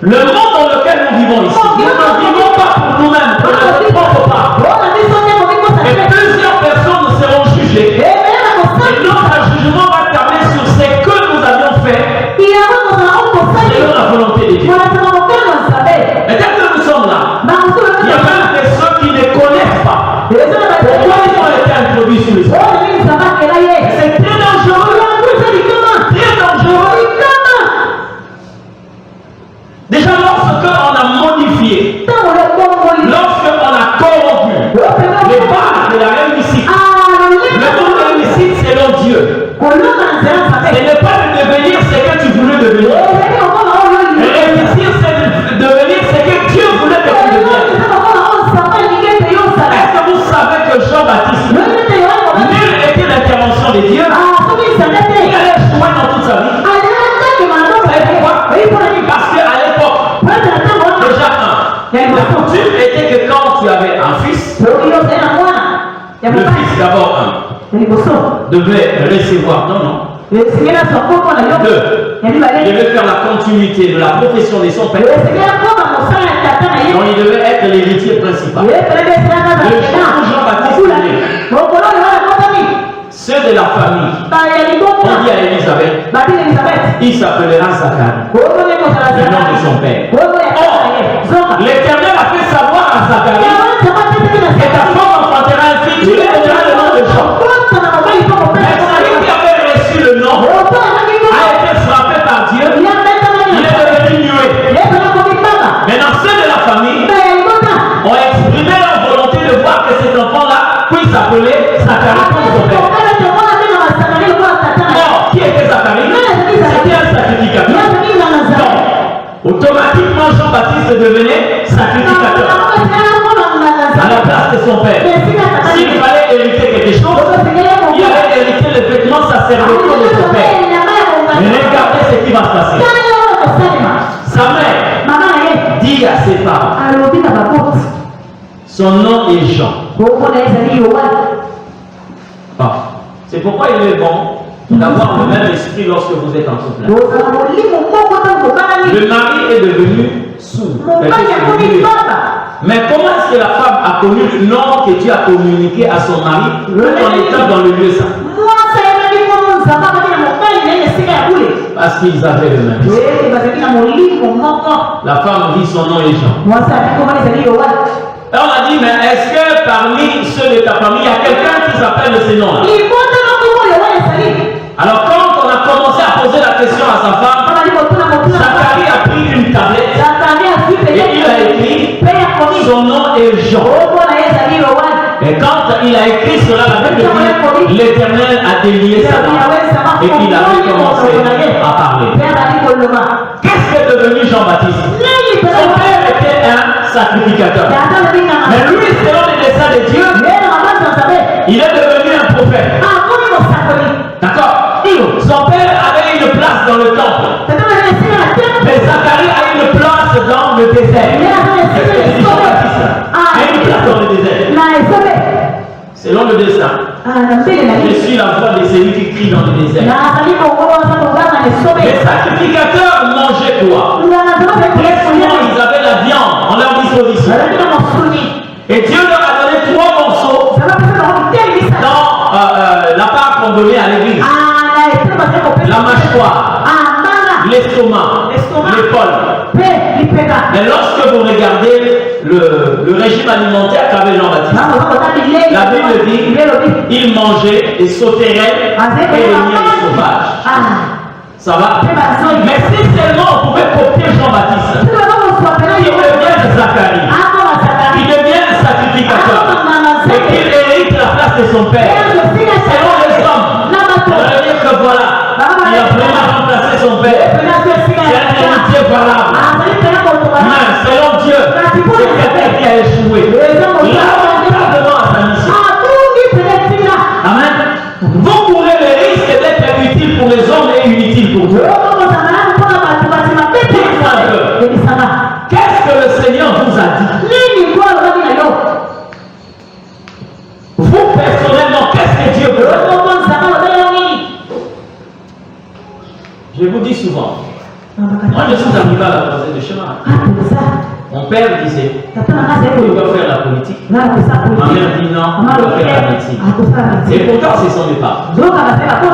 Le monde dans lequel nous vivons ici, nous ne vivons pas pour nous-mêmes, pour notre propre part. Et plusieurs personnes seront jugées. Et notre jugement va tabler sur ce que nous avions fait selon la volonté de Dieu. Mais dès que nous sommes là, il y a même des ceux qui ne connaissent pas pourquoi ils ont été introduits sur les sols. C'est très dangereux. Très dangereux. Déjà, lorsqu'on a modifié, lorsqu'on a corrompu les bases de la réussite, devait recevoir ton nom. 2. Il devait faire la continuité de la profession de son père. Donc il devait être l'héritier principal. Le jour où Jean-Baptiste est né, ceux de la famille, on dit à Élisabeth, il s'appellera Zacharie, le nom de son père. Or, l'Éternel a fait savoir à Zacharie que ta femme enfantera un fils, tu lui donneras le nom de Jean. Mais celui qui avait reçu le nom a été frappé par Dieu, il est devenu muet. Maintenant, ceux de la famille ont exprimé leur volonté de voir que cet enfant-là puisse s'appeler Zacharie comme son père. Or, qui était Zacharie? C'était un sacrificateur. Donc, automatiquement, Jean-Baptiste devenait sacrificateur à la place de son père. S'il fallait hériter quelque chose, il allait hériter le vêtement sacerdotal de son père. Mais regardez ce qui va se passer. Sa mère dit à ses parents, son nom est Jean. C'est pourquoi il est bon d'avoir le même esprit lorsque vous êtes en couple. Le mari est devenu sourd. Mais comment est-ce que la femme a connu le nom que Dieu a communiqué à son mari tout en étant dans le lieu saint? Parce qu'ils avaient le même esprit. La femme dit son nom est Jean. Et on a dit, mais est-ce que parmi ceux de ta famille, il y a quelqu'un qui s'appelle ce nom-là? Alors quand on a commencé à poser la question à sa femme, Zacharie a pris une tablette et il a écrit, son nom est Jean. Et quand il a écrit cela, la Bible dit, l'Éternel a délié sa langue et qu'il avait commencé à parler. Qu'est-ce qu'est devenu Jean-Baptiste? Son père était un sacrificateur. Mais lui, selon les desseins de Dieu, il est devenu un prophète. D'accord? Son père avait une place dans le temple. Mais Zacharie a une place dans le désert. Qu'est-ce que dit Jean-Baptiste? A une place dans le désert. Selon le destin. Je suis la voix de celui qui crie dans le désert. Les sacrificateurs mangeaient quoi? Très souvent, ils avaient la viande en leur disposition. Et Dieu leur a donné 3 morceaux dans la part qu'on donnait à l'église. La mâchoire, l'estomac, l'épaule. Mais lorsque vous regardez le régime alimentaire qu'avait Jean-Baptiste, la Bible dit il mangeait des sauterelles et des miels sauvages. Ça va? Mais si seulement on pouvait copier Jean-Baptiste, il devient Zacharie, il devient un sacrificateur et qu'il hérite la place de son père. Selon les hommes, on va dire que voilà, il a vraiment remplacé son père. C'est un héritier valable. Mais selon Dieu, c'est quelqu'un qui a échoué. Lamentablement à sa mission. Amen. Vous courez le risque d'être utile pour les hommes et inutile pour Dieu. Qu'est-ce que le Seigneur vous a dit? Vous personnellement, qu'est-ce que Dieu vous a dit? Je vous dis souvent, moi je suis arrivé à la croisée de chemin. Mon père disait, il doit faire la politique. Ma mère dit non, il doit faire la médecine. Et pourtant ce sont des parents.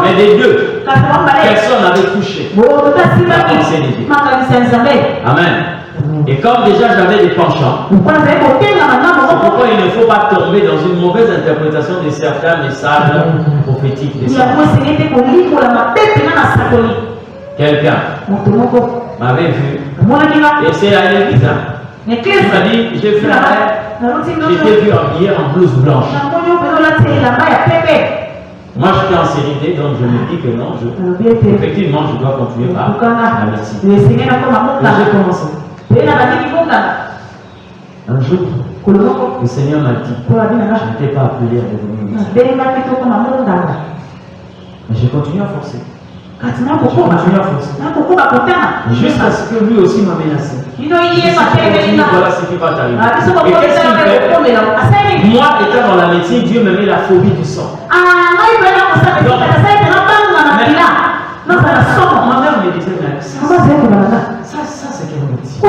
Mais les deux, personne n'avait touché la pensée de Dieu. Amen. Et comme déjà j'avais des penchants, c'est pourquoi il ne faut pas tomber dans une mauvaise interprétation de certains messages prophétiques. Quelqu'un m'avait vu, et c'est à l'église. Il m'a dit, j'ai vu j'étais vu habillé en blouse blanche. Moi j'étais en série D, donc je me dis que non, effectivement je dois continuer par la médecine. Et j'ai commencé. Un jour, le Seigneur m'a dit, je n'étais pas appelé à devenir médecin. Mais j'ai continué à forcer. Je continue à foncer. Jusqu'à ce que lui aussi m'a menacé. Voilà ce qui va t'arriver. Et qu'est-ce qu'il fait? Moi, étant dans la médecine, Dieu me met la phobie du sang. Ma mère me disait, mais ça c'est quel métier?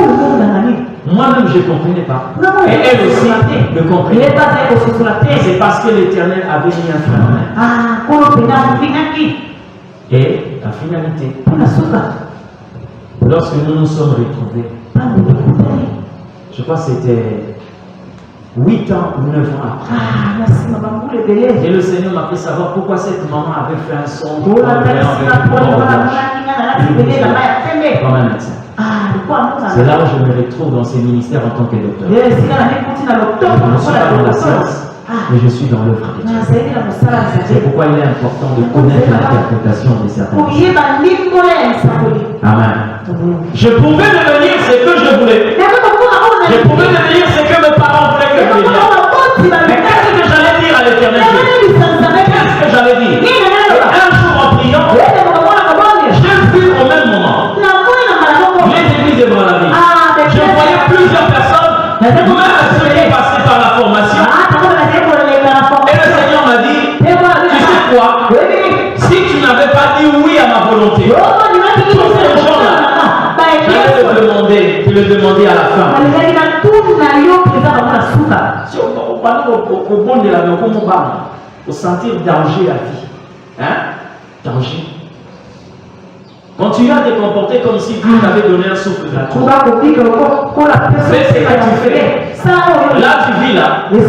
Moi-même, je ne comprenais pas. Et elle aussi ne comprenait pas. C'est parce que l'Éternel avait mis un frein. Et la finalité, lorsque nous nous sommes retrouvés, je crois que c'était 8 ans ou 9 ans après. Et le Seigneur m'a fait savoir pourquoi cette maman avait fait un son comme un médecin. C'est là où je me retrouve dans ces ministères en tant que docteur. Je ne suis pas dans la science, mais je suis dans l'œuvre de Dieu. C'est pourquoi il est important de connaître l'interprétation de certaines choses. Amen. Je pouvais devenir ce que je voulais. Je pouvais devenir ce que mes parents voulaient que je devienne. Mais qu'est-ce que j'allais dire à l'Éternel? Qu'est-ce que j'allais dire? Un jour en priant, j'ai vu au même moment les églises devant la vie. Je voyais plusieurs personnes, même ceux qui passaient par la formation. Et le Seigneur m'a dit, tu sais quoi? Si tu n'avais pas dit oui à ma volonté, tous ces gens-là, j'allais te le demander à la fin. Si on parle au bon de la vie, comment on parle? Au sentir danger à vie. Hein? Danger. Continue à te comporter comme si Dieu t'avait donné un souffle gratuit. C'est ce que tu fais. Là, tu vis là. Tu es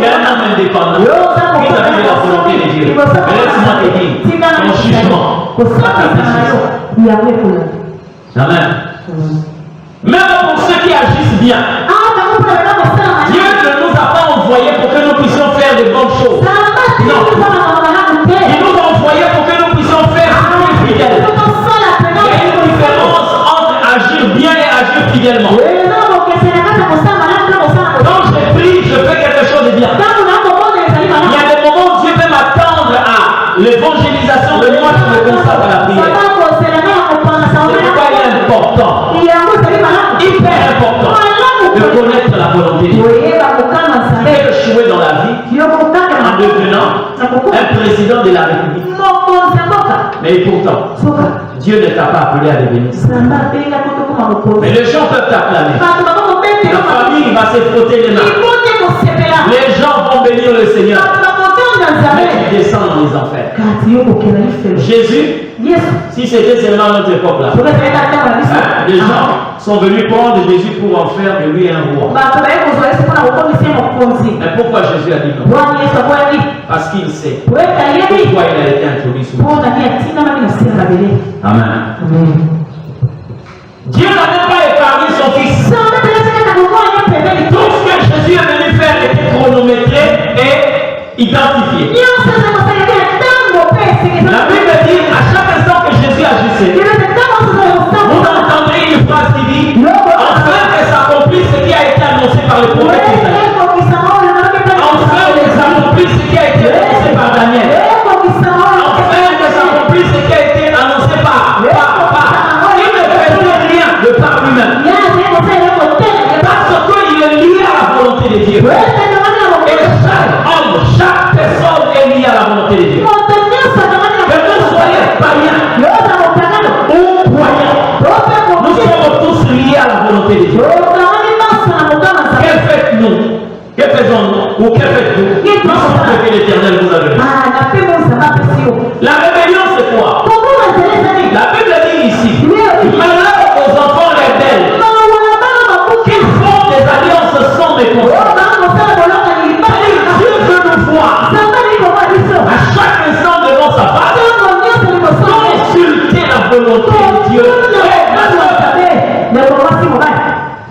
un homme indépendant. Qui t'a fait la volonté de Dieu. Mais laisse-moi te dire, ton jugement, ta décision. Amen. Même pour ceux qui agissent bien, Dieu ne nous a pas envoyés pour que nous puissions faire de bonnes choses. Non. Il nous a envoyés pour que nous puissions faire ce qui est fidèle. Il y a une différence entre agir bien et agir fidèlement. Quand je prie, je fais quelque chose de bien. Il y a des moments où Dieu peut m'attendre à l'évangélisation de moi qui me consacre à la prière. C'est pourquoi il est important, hyper important, de connaître la volonté de Dieu. Et échouer dans la vie en devenant un président de la République. Mais pourtant, Dieu ne t'a pas appelé à devenir ça. Mais les gens peuvent t'acclamer. La famille va se frotter les mains. Les gens vont bénir le Seigneur. Mais tu descends dans les enfers. Jésus, si c'était seulement notre époque là, les gens sont venus prendre Jésus pour en faire de lui un roi. Mais pourquoi Jésus a dit non? Parce qu'il sait pourquoi il a été introduit sous nous. Amen. Dieu n'a même pas épargné son fils. Tout ce que Jésus est venu faire était chronométré et identifié. La Bible dit à chaque instant que Jésus agissait, vous entendrez une phrase qui dit enfin que s'accomplisse ce qui a été annoncé par le prophète Isaïe. Enfin que s'accomplisse ce qui a été annoncé par Daniel. Enfin que s'accomplisse ce qui a été annoncé par. Il ne faisait rien de par lui-même. Parce qu'il est lié à la volonté de Dieu. Et chaque homme, chaque personne est liée à la volonté de Dieu. Que vous soyez païens ou croyants, nous sommes tous liés à la volonté de Dieu. Que faites-nous? Que faisons-nous? Ou que faites-vous? Nous sommes ce que l'Éternel vous a donné. La rébellion, c'est quoi? La Bible dit ici, malheur aux enfants rebelles qui font des alliances sans méconnaissance. Dieu veut nous voir à chaque instant devant sa face, consulter la volonté de Dieu.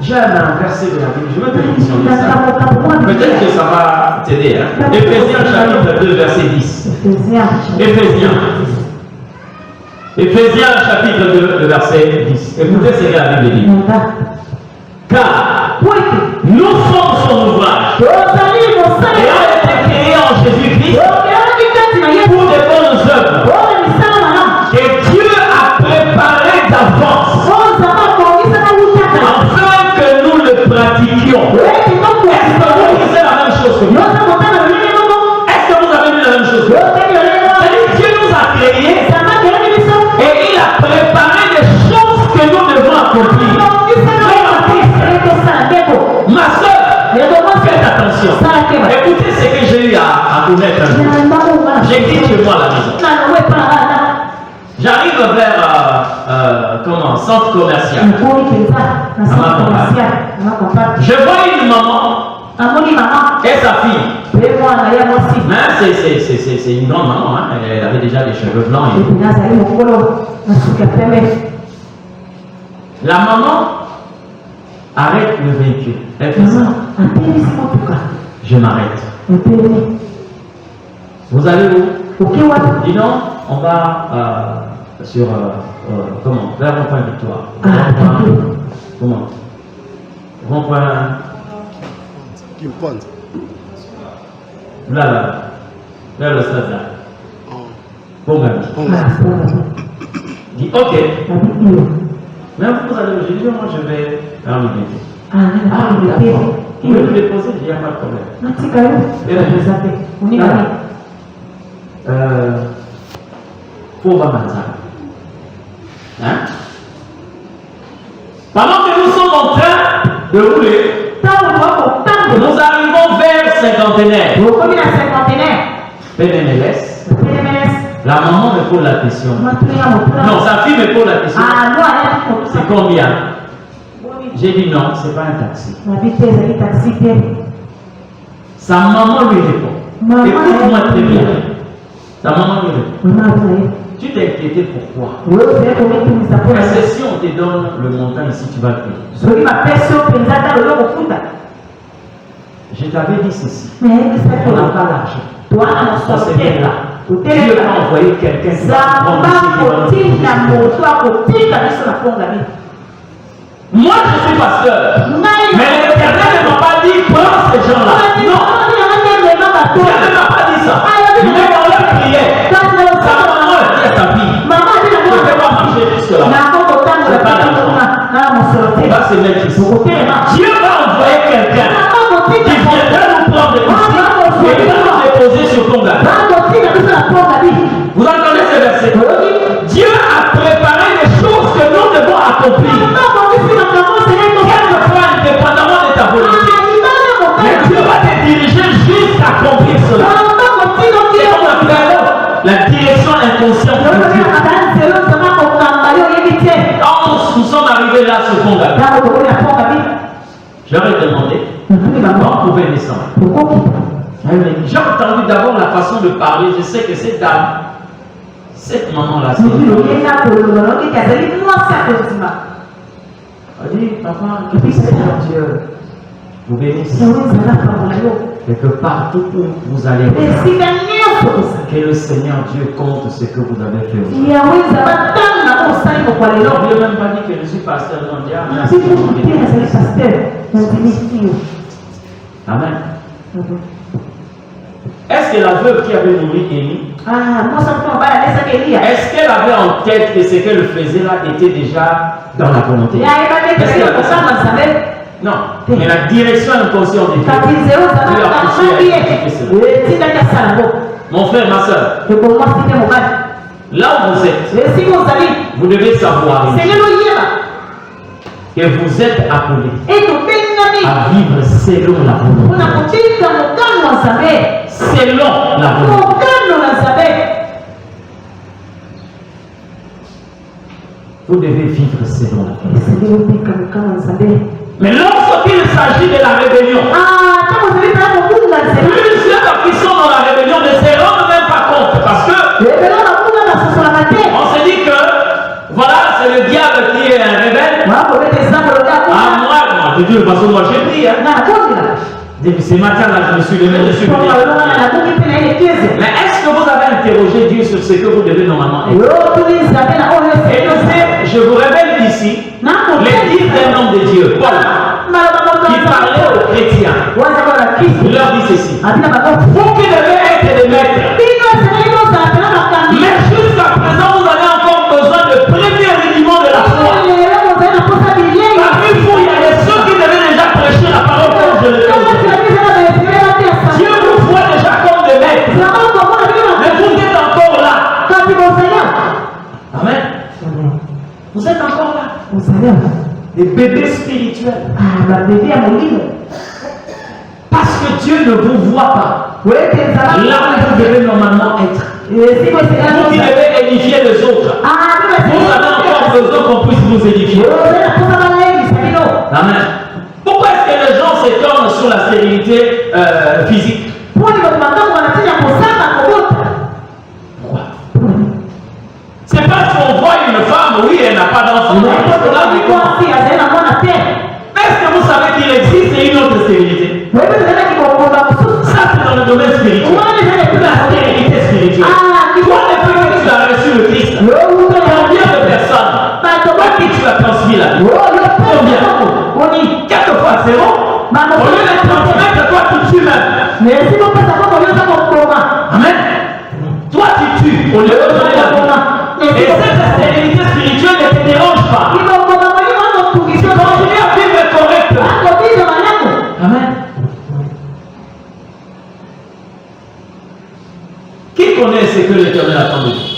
J'aime un verset de la Bible, je vais te mentionner ça. Peut-être que ça va t'aider. Éphésiens chapitre 2, verset 10. Éphésiens chapitre 2, verset 10. Écoutez ce que la Bible dit. Car nous sommes son ouvrage, ayant été créés en Jésus-Christ pour de bonnes œuvres que Dieu moi à la maison. J'arrive vers centre commercial. Je vois une maman et sa fille. Mais c'est une grande maman, hein. Elle avait déjà des cheveux blancs. La maman arrête le véhicule. Elle fait ça. Je m'arrête. Vous allez où? Dis donc, on va sur vers Rond-Point Victoire. Comment? Rond-Point. Là, vers le stade là. Bon, dis ok. Mais vous allez au Jésus, moi je vais vers le véhicule. Vous pouvez le déposer, il n'y a pas de problème. Pour hein? Pendant que nous sommes en train de rouler, nous arrivons vers cinquantenaire. PNMLS. La maman me pose la question. Non, sa fille me pose la question. C'est combien? J'ai dit non, c'est pas un taxi. Sa maman lui répond. Écoute-moi très bien. Sa maman lui répond. Tu t'es inquiété pourquoi? Parce que si on te donne le montant ici, tu vas le payer. Je t'avais dit ceci. On n'a pas l'argent. On s'est bien là. Dieu a envoyé quelqu'un qui va prendre ici. Moi, je suis pasteur. Mais l'Éternel ne m'a pas dit prends ces gens-là. Non. Dieu ne m'a pas dit ça. Mais on leur priait. Sa maman dit à sa fille. Je ne vais pas marcher jusque-là. C'est pas d'argent. On va se mettre ici. Dieu va envoyer quelqu'un qui viendra nous prendre ici et il va nous déposer sur ton gars. Vous entendez ce verset? Dieu a préparé les choses que nous devons accomplir. Quelquefois, indépendamment de ta volonté. Mais Dieu va te diriger jusqu'à accomplir cela. C'est comme on appelle la direction inconsciente de Dieu. Quand nous sommes arrivés là sur ton gars, j'aurais demandé comment on pouvait descendre. J'ai entendu d'abord la façon de parler. Je sais que cette dame, cette maman-là, c'est elle dit, papa, que Seigneur Dieu vous bénisse. Et que partout où vous allez, que le Seigneur Dieu compte ce que vous avez fait. Je n'ai même pas dit que je suis pasteur mondial. Amen. Est-ce que la veuve qui avait nourri Élie, est-ce qu'elle avait en tête que ce qu'elle faisait là était déjà dans la volonté? Non, mais la direction inconsciente de Dieu lui a poussé à exécuter cela. Mon frère, ma soeur, là où vous êtes, vous devez savoir que vous êtes appelés à vivre selon la volonté. Selon la volonté. Vous devez vivre selon la volonté. Mais lorsqu'il s'agit de la rébellion, plusieurs qui sont dans la rébellion ne se rendent même pas compte parce que on se dit que voilà, c'est le diable qui est un rebelle. Moi, je dis, parce que moi j'ai pris. Depuis ce matin là, je me suis levé, je suis venu. Mais est-ce que vous avez interrogé Dieu sur ce que vous devez normalement être? Et je vous révèle ici les dires d'un homme de Dieu, Paul, qui parlait aux chrétiens. Il leur dit ceci: vous qui devez être des maîtres, mais jusqu'à présent vous avez encore besoin de premier rudiment de la foi. Parmi vous, il y a des ceux qui devaient déjà prêcher la parole comme je le fais aujourd'hui. Dieu vous voit déjà comme des maîtres, mais vous êtes encore là. Amen. Vous êtes encore là. Des bébés spirituels. Parce que Dieu ne vous voit pas là où vous devez normalement être. Vous qui devez édifier les autres. Vous avez encore besoin qu'on puisse vous édifier. Amen. Pourquoi est-ce que les gens s'étonnent sur la stérilité physique? Pourquoi? C'est parce qu'on voit une femme, oui, elle n'a pas d'enfant. Est-ce que vous savez qu'il existe une autre stérilité? Ça, c'est dans le domaine spirituel. La stérilité spirituelle. Toi, depuis que tu as reçu le Christ, combien de personnes à qui tu as transmis la vie? Combien? Quelquefois, c'est bon. Au lieu de transmettre, toi, tu tues même. Amen. Toi, tu tues au lieu de donner la vie. Et cette stérilité spirituelle ne te dérange pas. Tu continues à vivre correctement. Amen. Qui connaît ce que l'Éternel attend de nous?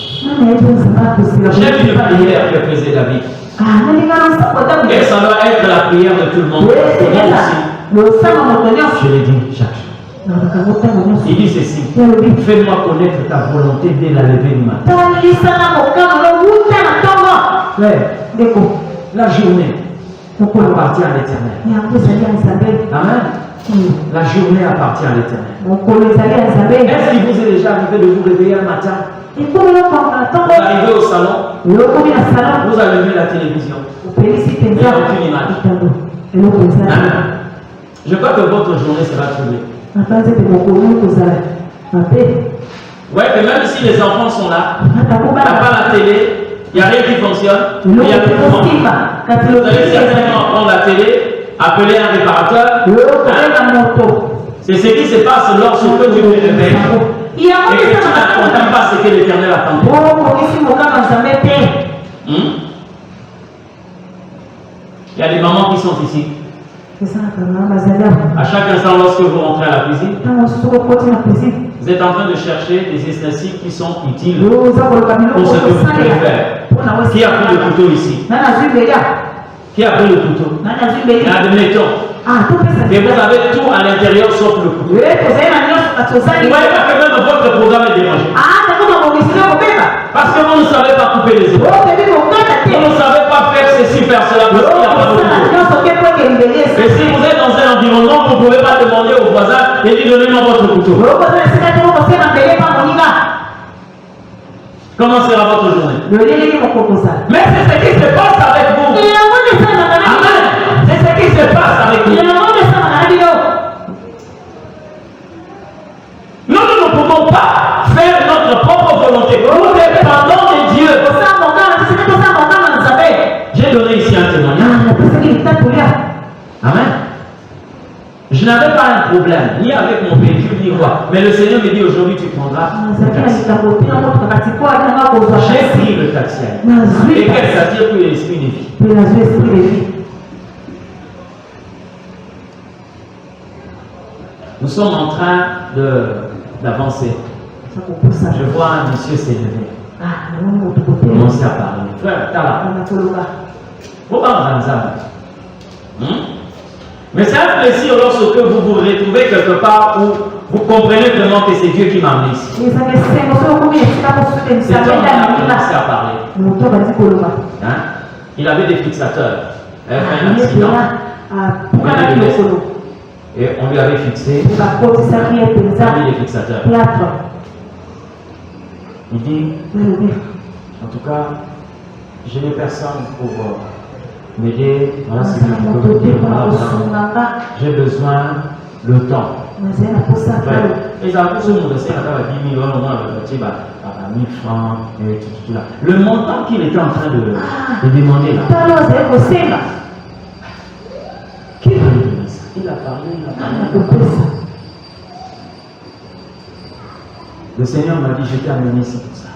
J'ai vu une prière que faisait David. Et ça doit être la prière de tout le monde. Moi aussi, je l'ai dit chaque jour. Il dit ceci: fais-moi connaître ta volonté dès la levée du matin. Frère, la journée appartient à l'Éternel. Amen. La journée appartient à l'Éternel. Est-ce qu'il vous est déjà arrivé de vous réveiller un matin? Vous arrivez au salon, vous allumez la télévision, il n'y a aucune image. Amen. Je crois que votre journée sera troublée. Ouais, que même si les enfants sont là, il n'y a pas la télé, il n'y a rien qui fonctionne, il y a plus de monde. Vous allez certainement prendre la télé, appeler un réparateur. C'est ce qui se passe lorsque tu te réveilles et que tu n'attends pas ce que l'Éternel attend. Il y a des mamans qui sont ici. À chaque instant, lorsque vous rentrez à la cuisine, vous êtes en train de chercher des ustensiles qui sont utiles pour ce que vous voulez faire. Qui a pris le couteau ici? Qui a pris le couteau? Admettons. Et vous avez tout à l'intérieur sauf le couteau. Vous voyez pas que même votre programme est dérangé. Parce que vous ne savez pas couper les ongles. Vous ne savez pas faire ceci, faire cela parce qu'il n'y a pas de couteau. Et si vous êtes dans un environnement, vous ne pouvez pas demander au voisin et lui donner votre couteau. Comment sera votre journée? Mais c'est ce qui se passe avec vous. Amen. C'est ce qui se passe avec vous. Nous ne pouvons pas faire notre propre volonté. Nous dépendons de Dieu. J'ai donné ici un témoignage. Amen. Je n'avais pas un problème, ni avec mon véhicule, ni quoi. Mais le Seigneur me dit aujourd'hui, tu prendras le taxi. J'ai pris le taxi. Et qu'est-ce que ça tire pour l'esprit de vie? Nous sommes en train d'avancer. Je vois un monsieur s'élever. Commencer à parler. Frère, t'as là. Mais c'est un plaisir lorsque vous vous retrouvez quelque part où vous comprenez vraiment que c'est Dieu qui m'a amené ici. Cet homme a commencé à parler. Hein? Il avait des fixateurs. Il avait fait un accident. Et on lui avait fixé des fixateurs. Il dit, en tout cas, je n'ai personne pour m'aider. Voilà ce que je peux vous dire. J'ai besoin de temps. Et ça a tout le monde, c'est 10 000 1000 francs, et tout là. Le montant qu'il était en train de demander là. Qui va lui donner ça? Il a parlé, Le Seigneur m'a dit, je t'ai amené ici pour ça.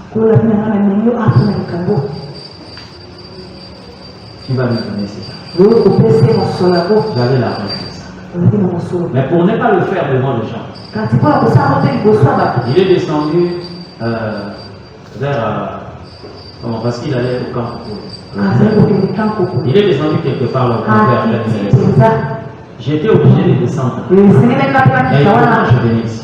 Tu vas lui donner ces gens. J'avais la réponse. Mais pour ne pas le faire devant les gens, il est descendu vers. Parce qu'il allait au camp. Il est descendu quelque part là, vers J'étais obligé de descendre. Et pourtant, je venais ici.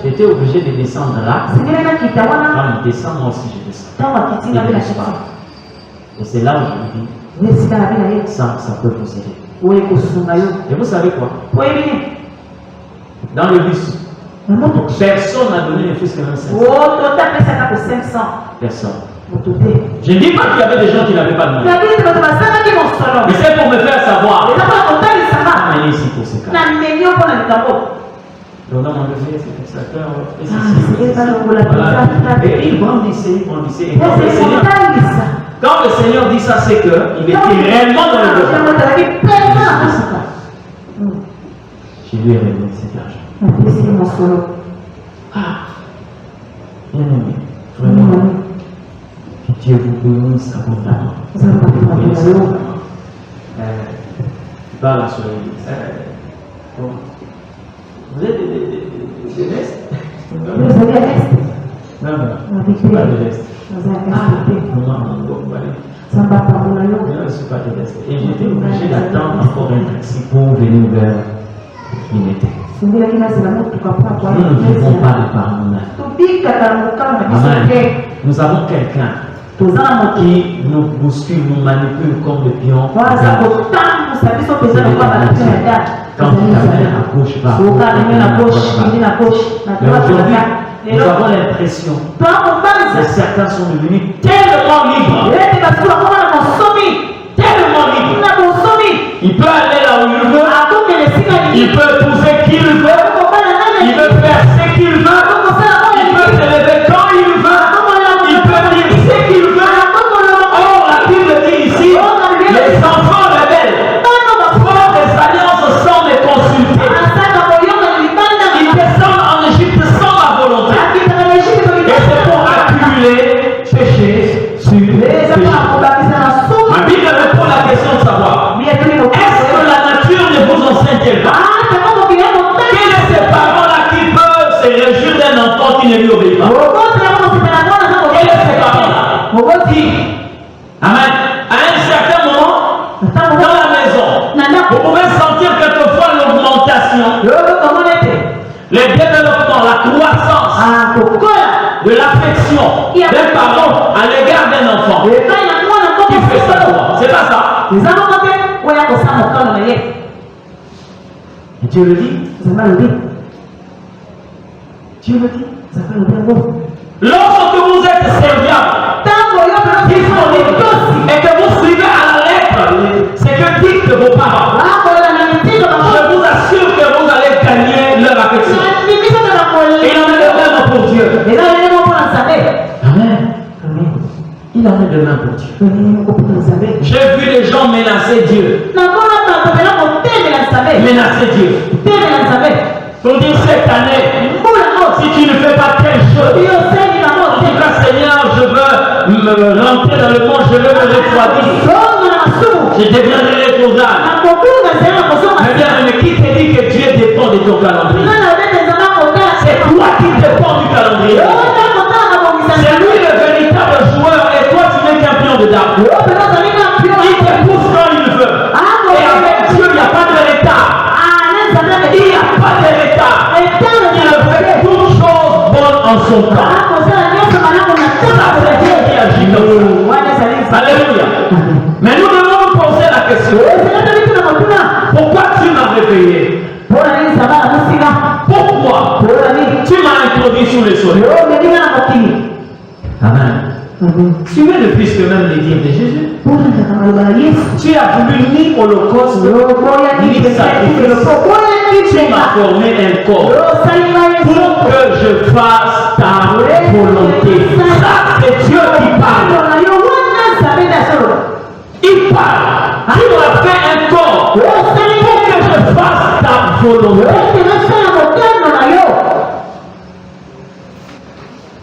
J'étais obligé de descendre là. Quand il descend, moi aussi je descends. Et c'est là où je me dis, ça peut vous aider. Et vous savez quoi? Dans le bus, personne n'a donné ne fût-ce que 500. Personne. Je ne dis pas qu'il y avait des gens qui n'avaient pas de monnaie. Mais c'est pour me faire savoir. Amenez ici pour ce cas. Donc, on devait, c'est ça. Et il grandissait. Quand le Seigneur dit ça, c'est qu'il était réellement dans le besoin. Je lui ai remis cet argent. Bien aimé, vraiment, que Dieu vous bénisse abondamment. Tu parles sur l'église. Vous êtes de l'Est? Vous avez à l'Est? Non, je ne suis pas de l'Est. Je ne suis pas de l'Est. Et j'étais obligé d'attendre encore un taxi pour venir vers l'unité. Nous ne vivons pas de parlement. Nous avons quelqu'un qui nous bouscule, nous manipule comme le pion. Quand tu t'amènes à gauche, va. Mais aujourd'hui, nous avons l'impression que certains sont devenus tellement libres. Tellement libres. Il peut aller là où il veut. Il peut épouser qui il veut. Il peut faire ce qu'il veut. Il peut se lever quand il veut. Il peut dire ce qu'il veut. Or, la Bible dit ici, les enfants rebelles font des alliances sans les consulter. Ils descendent en Égypte sans la volonté. Et c'est pour accumuler péché sur péché. Ma Bible répond à la question de savoir, est-ce que la nature ne vous enseigne pas? Quels sont ces parents-là qui peuvent se réjouir d'un enfant qui ne lui obéit pas? Quels sont ces parents-là? Amen. À un certain moment, dans la maison, vous pouvez sentir quelquefois l'augmentation, le développement, la croissance de l'affection d'un parent à l'égard d'un enfant. Qui fait ça? C'est pas ça. Et Dieu le dit. Dieu le dit. Lorsque vous êtes serviable, disponible, et que vous suivez à la lettre ce que dictent vos parents, je vous assure que vous allez gagner leur affection. Il en est de même pour Dieu. Amen. Il en est de même pour Dieu. J'ai vu des gens menacer Dieu. Menacer Dieu. Pour dire cette année, si tu ne fais pas telle chose, en tout cas Seigneur, je veux me rentrer dans le monde, je veux me refroidir. Je deviendrai rétrograde. Mais bien, mais qui te dit que Dieu dépend de ton calendrier? C'est toi qui dépends du calendrier. C'est lui le véritable joueur et toi tu n'es qu'un pion de dame. Il te pousse quand il veut. Et avec Dieu, il n'y a pas de retard. Il n'y a pas de retard. Il fait toutes choses bonnes en son temps. C'est Dieu qui agit comme ça. Alléluia. Mais nous devons nous poser la question. Pourquoi tu m'as réveillé? Pourquoi tu m'as introduit sous le soleil? Amen. Tu es le fils que même les dires de Jésus. Tu as voulu ni holocauste, ni sacrifice. Tu m'as formé un corps pour que je fasse ta volonté. Ça, c'est Dieu qui parle. Il parle. Tu m'as fait un corps pour que je fasse ta volonté.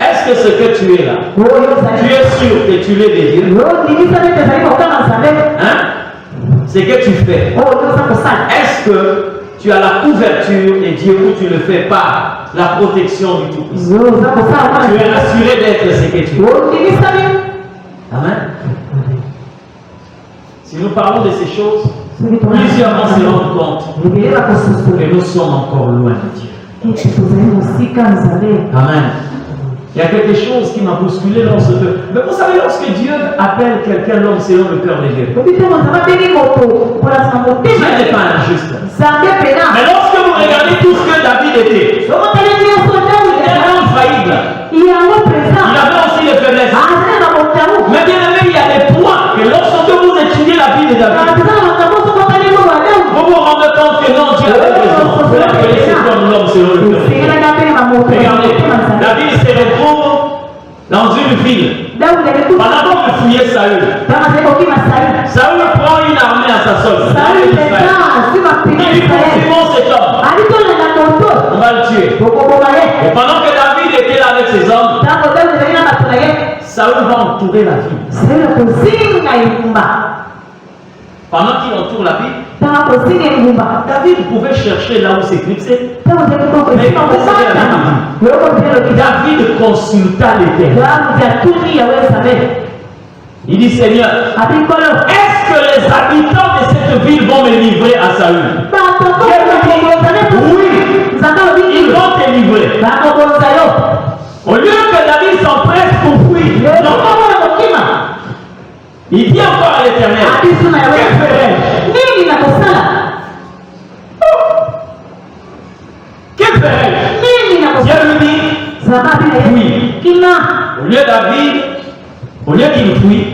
Est-ce que ce que tu es là, tu es sûr que tu l'es de Dieu? Hein? Ce que tu fais, est-ce que tu as la couverture de Dieu ou tu le fais par la protection du Tout-Puissant? Tu es assuré d'être ce que tu es. Amen. Si nous parlons de ces choses, plusieurs vont se rendre compte que nous sommes encore loin de Dieu. Amen. Il y a quelque chose qui m'a bousculé lorsque... Mais vous savez, lorsque Dieu appelle quelqu'un l'homme selon le cœur de Dieu, Dieu n'est pas injuste. Mais lorsque vous regardez tout ce que David était, il était infaillible. Il avait aussi des faiblesses. Mais bien aimé, il y a des points que lorsque vous étudiez la vie de David, vous vous rendez compte que non, Dieu avait raison. Vous l'appelez cet homme l'homme selon le cœur de Dieu. Regardez, David se retrouve dans une ville. Pendant qu'on fouillait Saül, Saül prend une armée à sa solde. Il dit confirmons cet homme. On va le tuer. Et pendant que David était là avec ses hommes, Saül va entourer la ville. Pendant qu'il entoure la ville, David pouvait chercher là où s'éclipser. Mais David consulta l'Éternel. Il dit Seigneur, est-ce que les habitants de cette ville vont me livrer à Saül? Oui, ils vont te livrer. Au lieu que David s'empresse pour fuir, il dit encore à l'Éternel, que ferais-je? Que ferais-je? Dieu lui dit, oui. Au lieu qu'il fuit,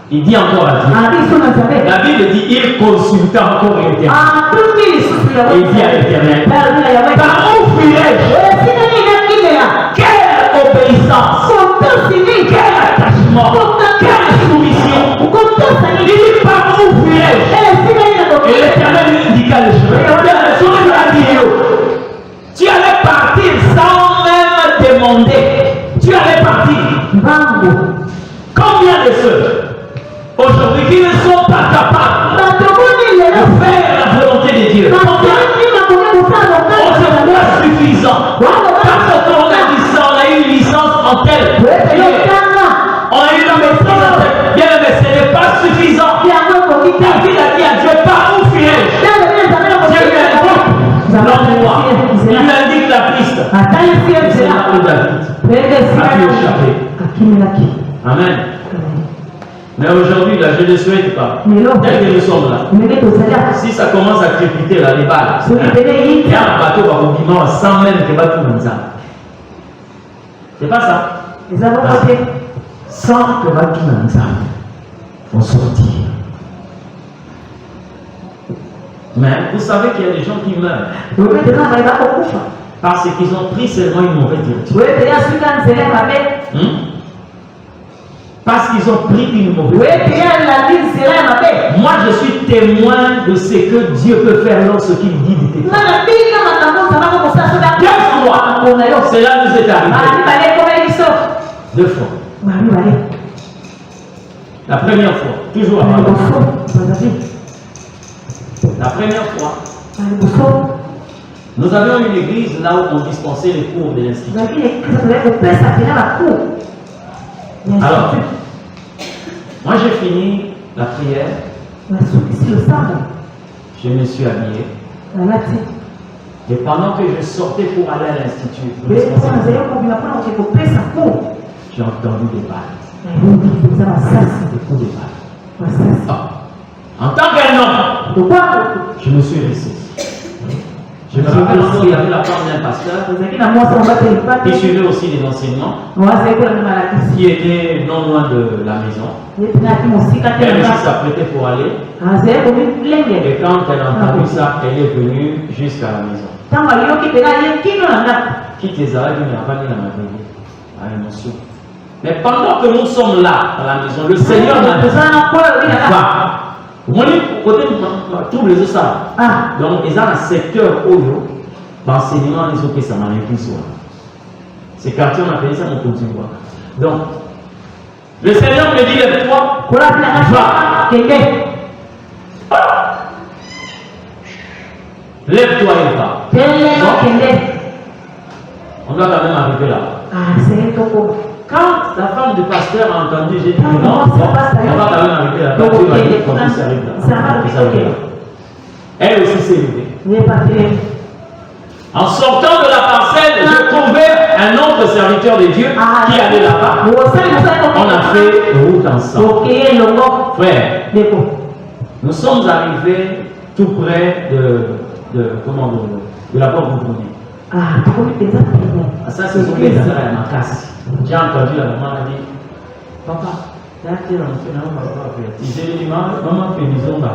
il dit encore à Dieu. David dit, il consulta encore l'Éternel. Et il dit à l'Éternel, par où fuirais-je? Quelle obéissance, quel attachement, quelle soumission. Il dit, par où fuirais-je? Et l'Éternel lui indiqua le chemin. Tu allais partir sans même demander. Tu allais partir. Combien de ceux aujourd'hui qui ne sont pas capables de faire la volonté de Dieu? On se voit suffisant. Parce qu'on a une licence en telle. On a eu la maîtrise en telle. Bien, mais ce n'est pas suffisant. David a dit à Dieu, par où fuirais-je? Dieu lui indique l'endroit. Il lui indique la piste. C'est là où David a pu échapper. Amen. Mais aujourd'hui, là, je ne le souhaite pas. Tel que nous sommes là. Si ça commence à crépiter là, les balles, il y a un bateau par mouvement sans même que va tout le monde. C'est pas ça. Sans que va tout le monde vont sortir. Mais vous savez qu'il y a des gens qui meurent parce qu'ils ont pris seulement une mauvaise direction. Parce qu'ils ont pris une mauvaise direction. Moi, je suis témoin de ce que Dieu peut faire lorsqu'il guide tes pas. Cela nous est arrivé 2 fois. La première fois, toujours avant. La première fois, nous avions une église là où on dispensait les cours de l'institut. Alors, moi j'ai fini la prière, je me suis habillé, et pendant que je sortais pour aller à l'institut, j'ai entendu des balles, des coups de balles. En tant qu'un homme, je me suis resté. Je me rappelle encore, il y avait la femme d'un pasteur qui suivait aussi les enseignements, qui était non loin de la maison. Elle aussi s'apprêtait pour aller. Et quand elle a entendu ça, elle est venue jusqu'à la maison. Qui tes arrêts, mais pas dit la maison. Mais pendant que nous sommes là, à la maison, le Seigneur m'a dit, va. Moi, tous les autres, donc, ils ont un secteur où l'enseignement, ils ont fait ça, c'est quartier, on appelle ça mon continu. Donc, le Seigneur me dit, lève-toi, va. Lève-toi et va. On doit quand même arriver là. Quand la femme du pasteur a entendu, j'ai dit non, on va quand même arriver là. Donc, tu vas dire comment ça arrive là. Elle aussi s'est levée. En sortant de la parcelle, je trouvais un autre serviteur de Dieu qui allait là-bas. On a fait route ensemble. Frère, nous sommes arrivés tout près de la porte Bourgogne. Ça, c'est ce que les affaires à ma casse. J'ai entendu la maman dire, papa, j'ai dit, maman fait une zone là.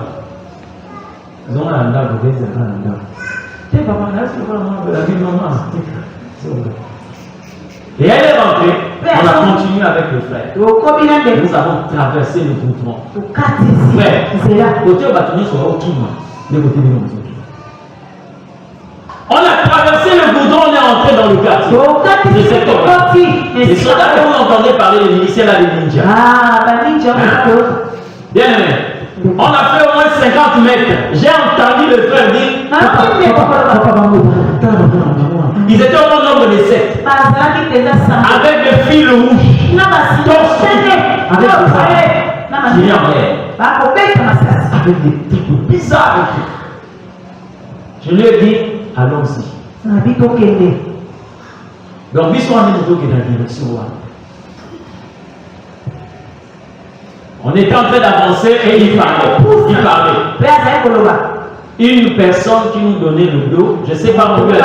Zone là, vous êtes là. Papa, là, c'est pas la vie de maman. Et elle est rentrée, on a continué avec le frère. Nous avons traversé le goudron. Frère, côté au bâtonnier sur Okima, de côté de nous. On a traversé le goudron, on est entré dans le quartier. De cet homme. Les soldats que vous entendez parler des miliciens là, des ninjas. Bien aimé. On a fait au moins 50 mètres. J'ai entendu le frère dire ils étaient au moins nombre de 7. Avec des fils rouges. Avec des trucs bizarres. Je lui ai dit, allons-y. Donc, ils sont en train de dans la direction. On était en train d'avancer et il parlait. Une personne qui nous donnait le dos, je ne sais pas pourquoi,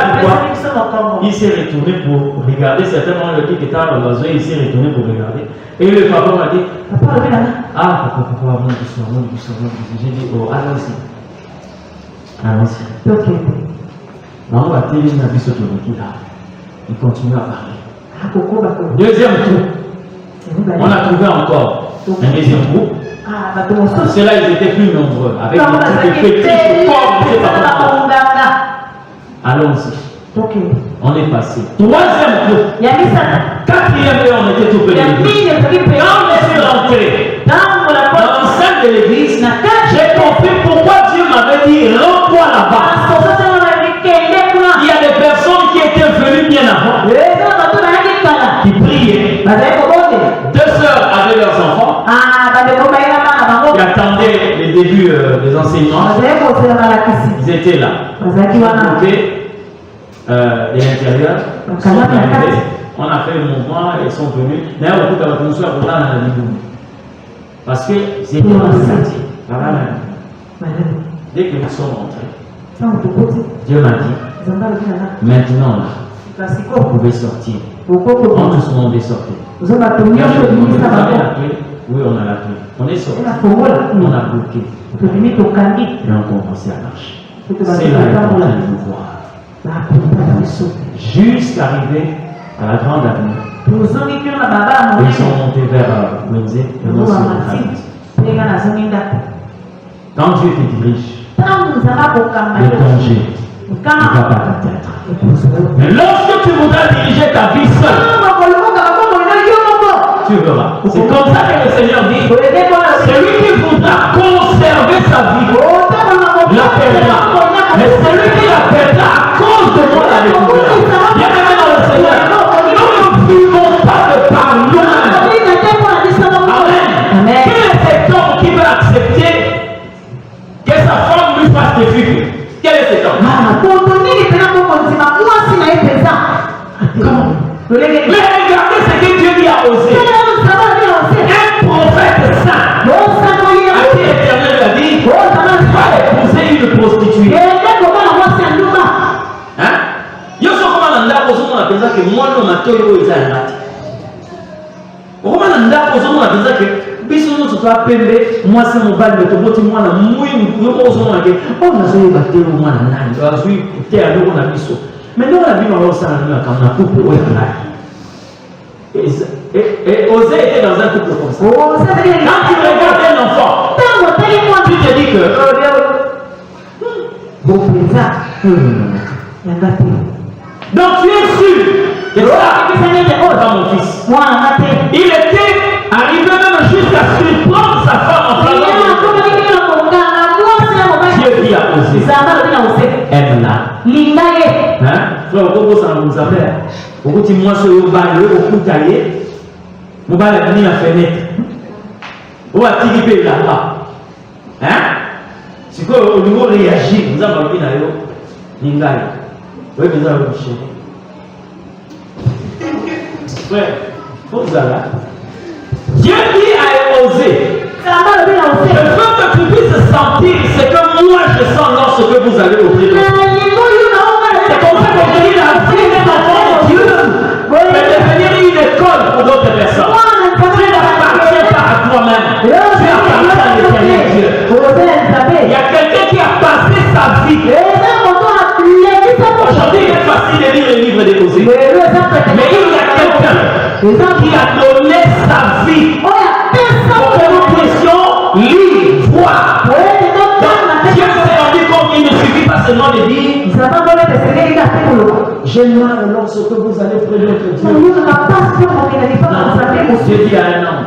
il s'est retourné pour regarder. Certainement, le qui était à l'oiseau, il s'est retourné pour regarder. Et le papa m'a dit, ah, papa, mon doucement. J'ai dit, oh, allons-y. On va télé une avis sur le là. Il continue à parler. Deuxième tour. On a trouvé encore un deuxième groupe. Ceux-là, ils étaient plus nombreux. Avec des fétiches, allons-y. On est passé. Troisième groupe. Quatrième groupe, on était tout près de l'église. Quand on est rentré dans l'enceinte de l'église, j'ai compris pourquoi Dieu m'avait dit rends-toi là-bas. Il y a des personnes qui étaient venues bien avant, qui priaient. 2 sœurs avaient leurs enfants, qui attendaient les débuts des enseignements. Ils étaient là. De l'intérieur, sont arrivés. On a fait le mouvement et ils sont venus. D'ailleurs, nous sommes dans la parce que c'était dans le quartier. Dès que nous sommes rentrés, Dieu m'a dit, maintenant là, vous pouvez sortir. On tous monde est sorti. Vous avez la clé? Oui, on a la clé. On est sorti. On a bloqué. Et on commençait à marcher. C'est là qu'on a nous voir. Jusqu'à arriver à la grande avenue. Ils sont montés vers Wenze et nous sommes quand Dieu te dirige, le danger ne va pas t'atteindre. Mais lorsque tu voudras diriger ta vie seule, tu verras. C'est comme ça que le Seigneur dit, celui qui voudra conserver sa vie, la perdra. Mais celui qui la perdra à cause de moi la découvert. Bien aimé dans le Seigneur, nous ne vivons pas de par nous-mêmes. Amen. Quel est cet homme qui veut accepter que sa femme lui fasse des filles? Quel est cet homme? Mais regardez ce que Dieu lui a osé. Un prophète saint à qui l'Éternel a dit, va épouser une prostituée. Yo so koma na ndako zo mona penza ke mwana matoyo eza ngati. Okoma na ndako zo mona penza ke biso no tsoto apembe mwasi mobali to boti mwana muyi yo ko zo mona ke ona zo yeba te mwana nani ba zo te a loko na biso. Mais non la vie on va sana na kana couple o ya. Et Osée était dans un couple comme ça. Quand tu regardes un enfant, tu te dis que donc tu es sûr que ça dans mon fils. Il était arrivé même jusqu'à surprendre sa femme en flagrant. Dieu dit à Osée, aime-la. Frère, pourquoi ça nous appelle? Pourquoi tu m'as sur le bal, au coup taillé, mon bal est venu à la fenêtre. Où a-t-il été là-bas? C'est quoi au niveau réagir? Nous avons dit d'ailleurs, Lingaï. Oui, mais ça va vous chérir. Frère, faut vous aller. Dieu dit à osé. Le fait que tu puisses sentir ce que moi je sens lorsque vous allez ouvrir le feu. C'est comme ça qu'aujourd'hui la vie des enfants de Dieu peut devenir une école pour d'autres personnes. Tu n'appartiens pas à toi-même. Tu appartiens à l'éternel Dieu. Il y a quelqu'un qui a passé sa vie. Aujourd'hui, il est facile de lire les livres des Osées. Mais il y a quelqu'un qui a donné sa vie pour que nous puissions lire, voir. Donc, Dieu s'est rendu compte qu'il ne suffit pas seulement de dire j'aimerais lorsque vous allez près de notre Dieu. Non, Dieu dit à un homme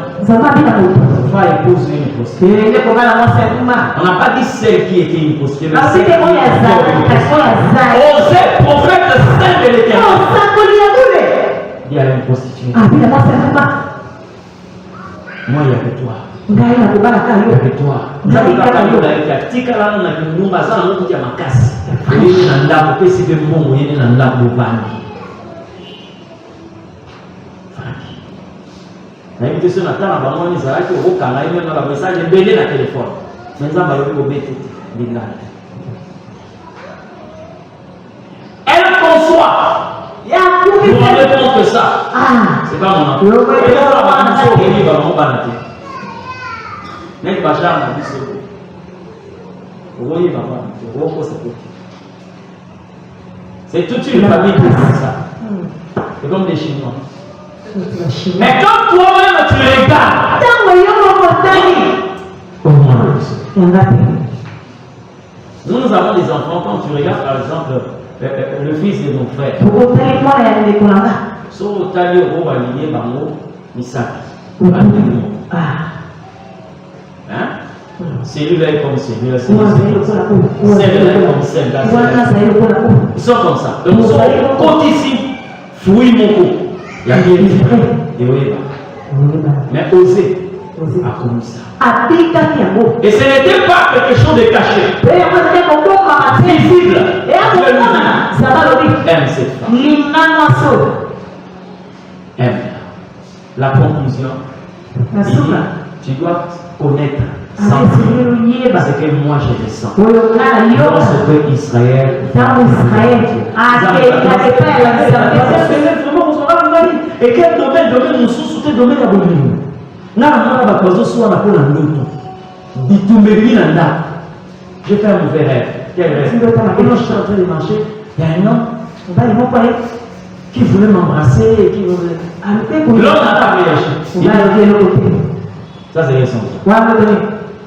va épouser une prostituée. On n'a pas dit celle qui était une prostituée, mais celle qui était une prostituée. Osée, prophète saint de l'Éternel. Il y a une prostituée. Moi, il n'y a que toi. Il n'y a que toi. Elle conçoit. Vous vous rendez compte que ça, c'est pas mon enfant. C'est toute une famille qui fait ça. C'est comme des Chinois. Mais quand toi-même tu regardes, nous avons des enfants, quand tu regardes par exemple le fils de mon frère. So tali ro aligné bango misaki. Celui-là est comme celui-là, celle-là est comme celle-là. Ils sont comme ça. Donc, quand ici, fouille mon coup, il y a bien dit, mais oser a commis ça. Et ce n'était pas quelque chose de caché. Visible. Aime cette femme. Aime. La conclusion, tu dois connaître ce que moi je ressens. Lorsque Israël et quel domaine nous sous ce domaine à Boulou. J'ai fait un mauvais rêve. Quel rêve? Quand je suis en train de marcher, il y a un homme qui voulait m'embrasser, qui voulait. L'homme n'a pas réagi. Ça c'est récent.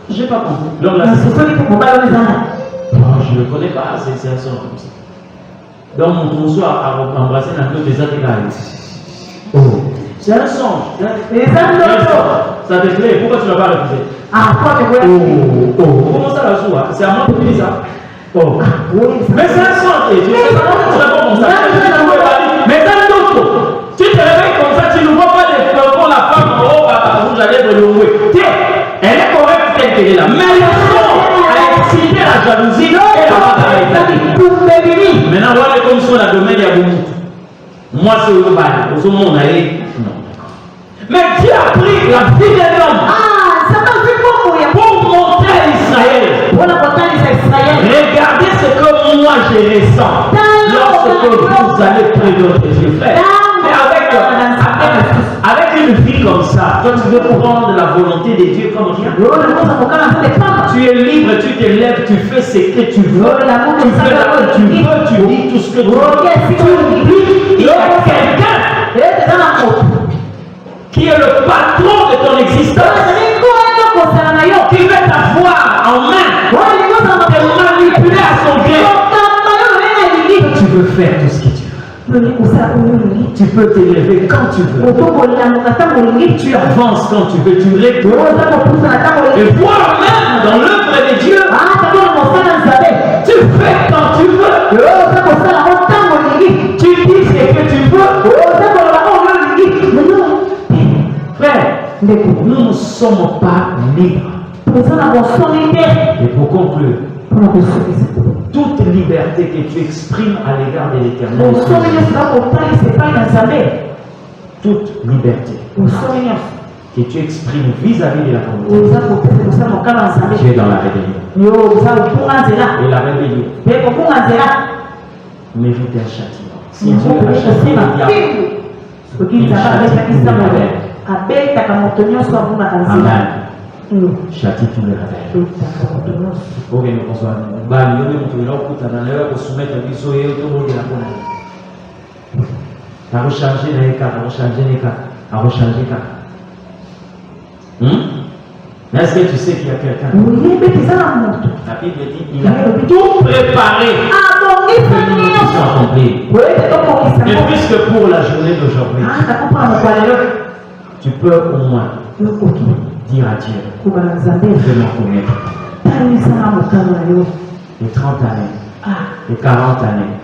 Je n'ai pas compris. L'homme l'a dit. Je ne le connais pas, c'est un son comme ça. Donc mon conso a embrassé un peu des autres. Oh, c'est un songe. Ça te plaît? Pourquoi tu ne l'as pas refusé? Comment ça la joue? C'est à moi de dire ça. Oh. Mais c'est un songe. Tu ne sais pas comment tu réponds comme ça. Mais dans l'autre, tu te réveilles comme ça, tu ne vois pas les fleurs, la femme en haut, vous allez me louer. Tiens, elle est correcte telle qu'elle est là. Mais le son a excité la jalousie et la fatalité. Maintenant, voilà comme si on a domaine à vous. Moi, c'est au bal. Au monde, non. Mais Dieu a pris la vie d'un homme pour montrer à Israël. Regardez ce que moi je ressens lorsque vous allez près de votre Dieu, frère. Avec une vie comme ça, toi tu veux prendre la volonté de Dieu comme rien. Tu es libre, tu te lèves, tu fais ce que tu veux. Tu fais ce que tu veux, tu dis tout ce que tu veux. Il y a quelqu'un qui est le patron de ton existence, qui veut t'avoir en main, te manipuler à son gré. Tu veux faire tout ce que tu veux. Tu peux t'élever quand tu veux. Tu avances quand tu veux. Tu réponds. Et voir même dans l'œuvre de Dieu, tu fais quand tu veux. Tu dis ce que tu veux. Frère, nous ne sommes pas libres. Et pour conclure, Toute liberté que tu exprimes à l'égard de l'Éternel, toute liberté que tu exprimes vis-à-vis de la volonté, tu es dans la rébellion. Et la rébellion mérite un châtiment. Si Dieu a châtié le diable, il châtie tous les rebelles. Amen. Châtie tous les rebelles. Ok, nous pensons. Mais est-ce que tu sais qu'il y a quelqu'un? La Bible dit qu'il a tout préparé pour que nous puissions accomplir. Mais puisque pour la journée d'aujourd'hui, tu peux au moins dire à Dieu de m'en connaître. Les 30 années, les 40 années,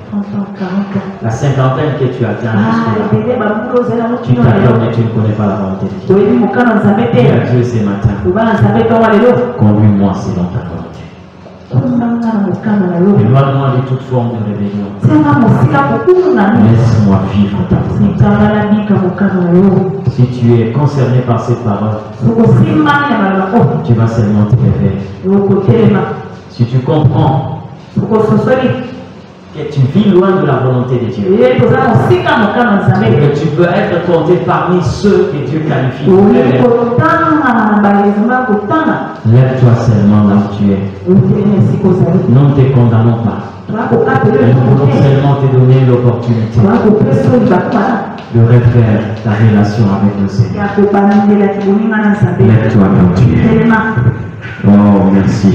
la cinquantaine que tu atteins jusque-là, tu t'attends mais tu ne connais pas la volonté de Dieu. Dis à Dieu ce matin, conduis-moi selon ta volonté. Éloigne-moi de toute forme de rébellion. Laisse-moi vivre ta volonté. Si tu es concerné par ces paroles, tu vas seulement te réveiller. Si tu comprends que tu vis loin de la volonté de Dieu, et que tu peux être compté parmi ceux que Dieu qualifie. Lève-toi seulement là où tu es. Nous ne te condamnons pas. Nous voulons seulement te donner l'opportunité de refaire ta relation avec le Seigneur. Lève-toi comme tu es. Oh, merci.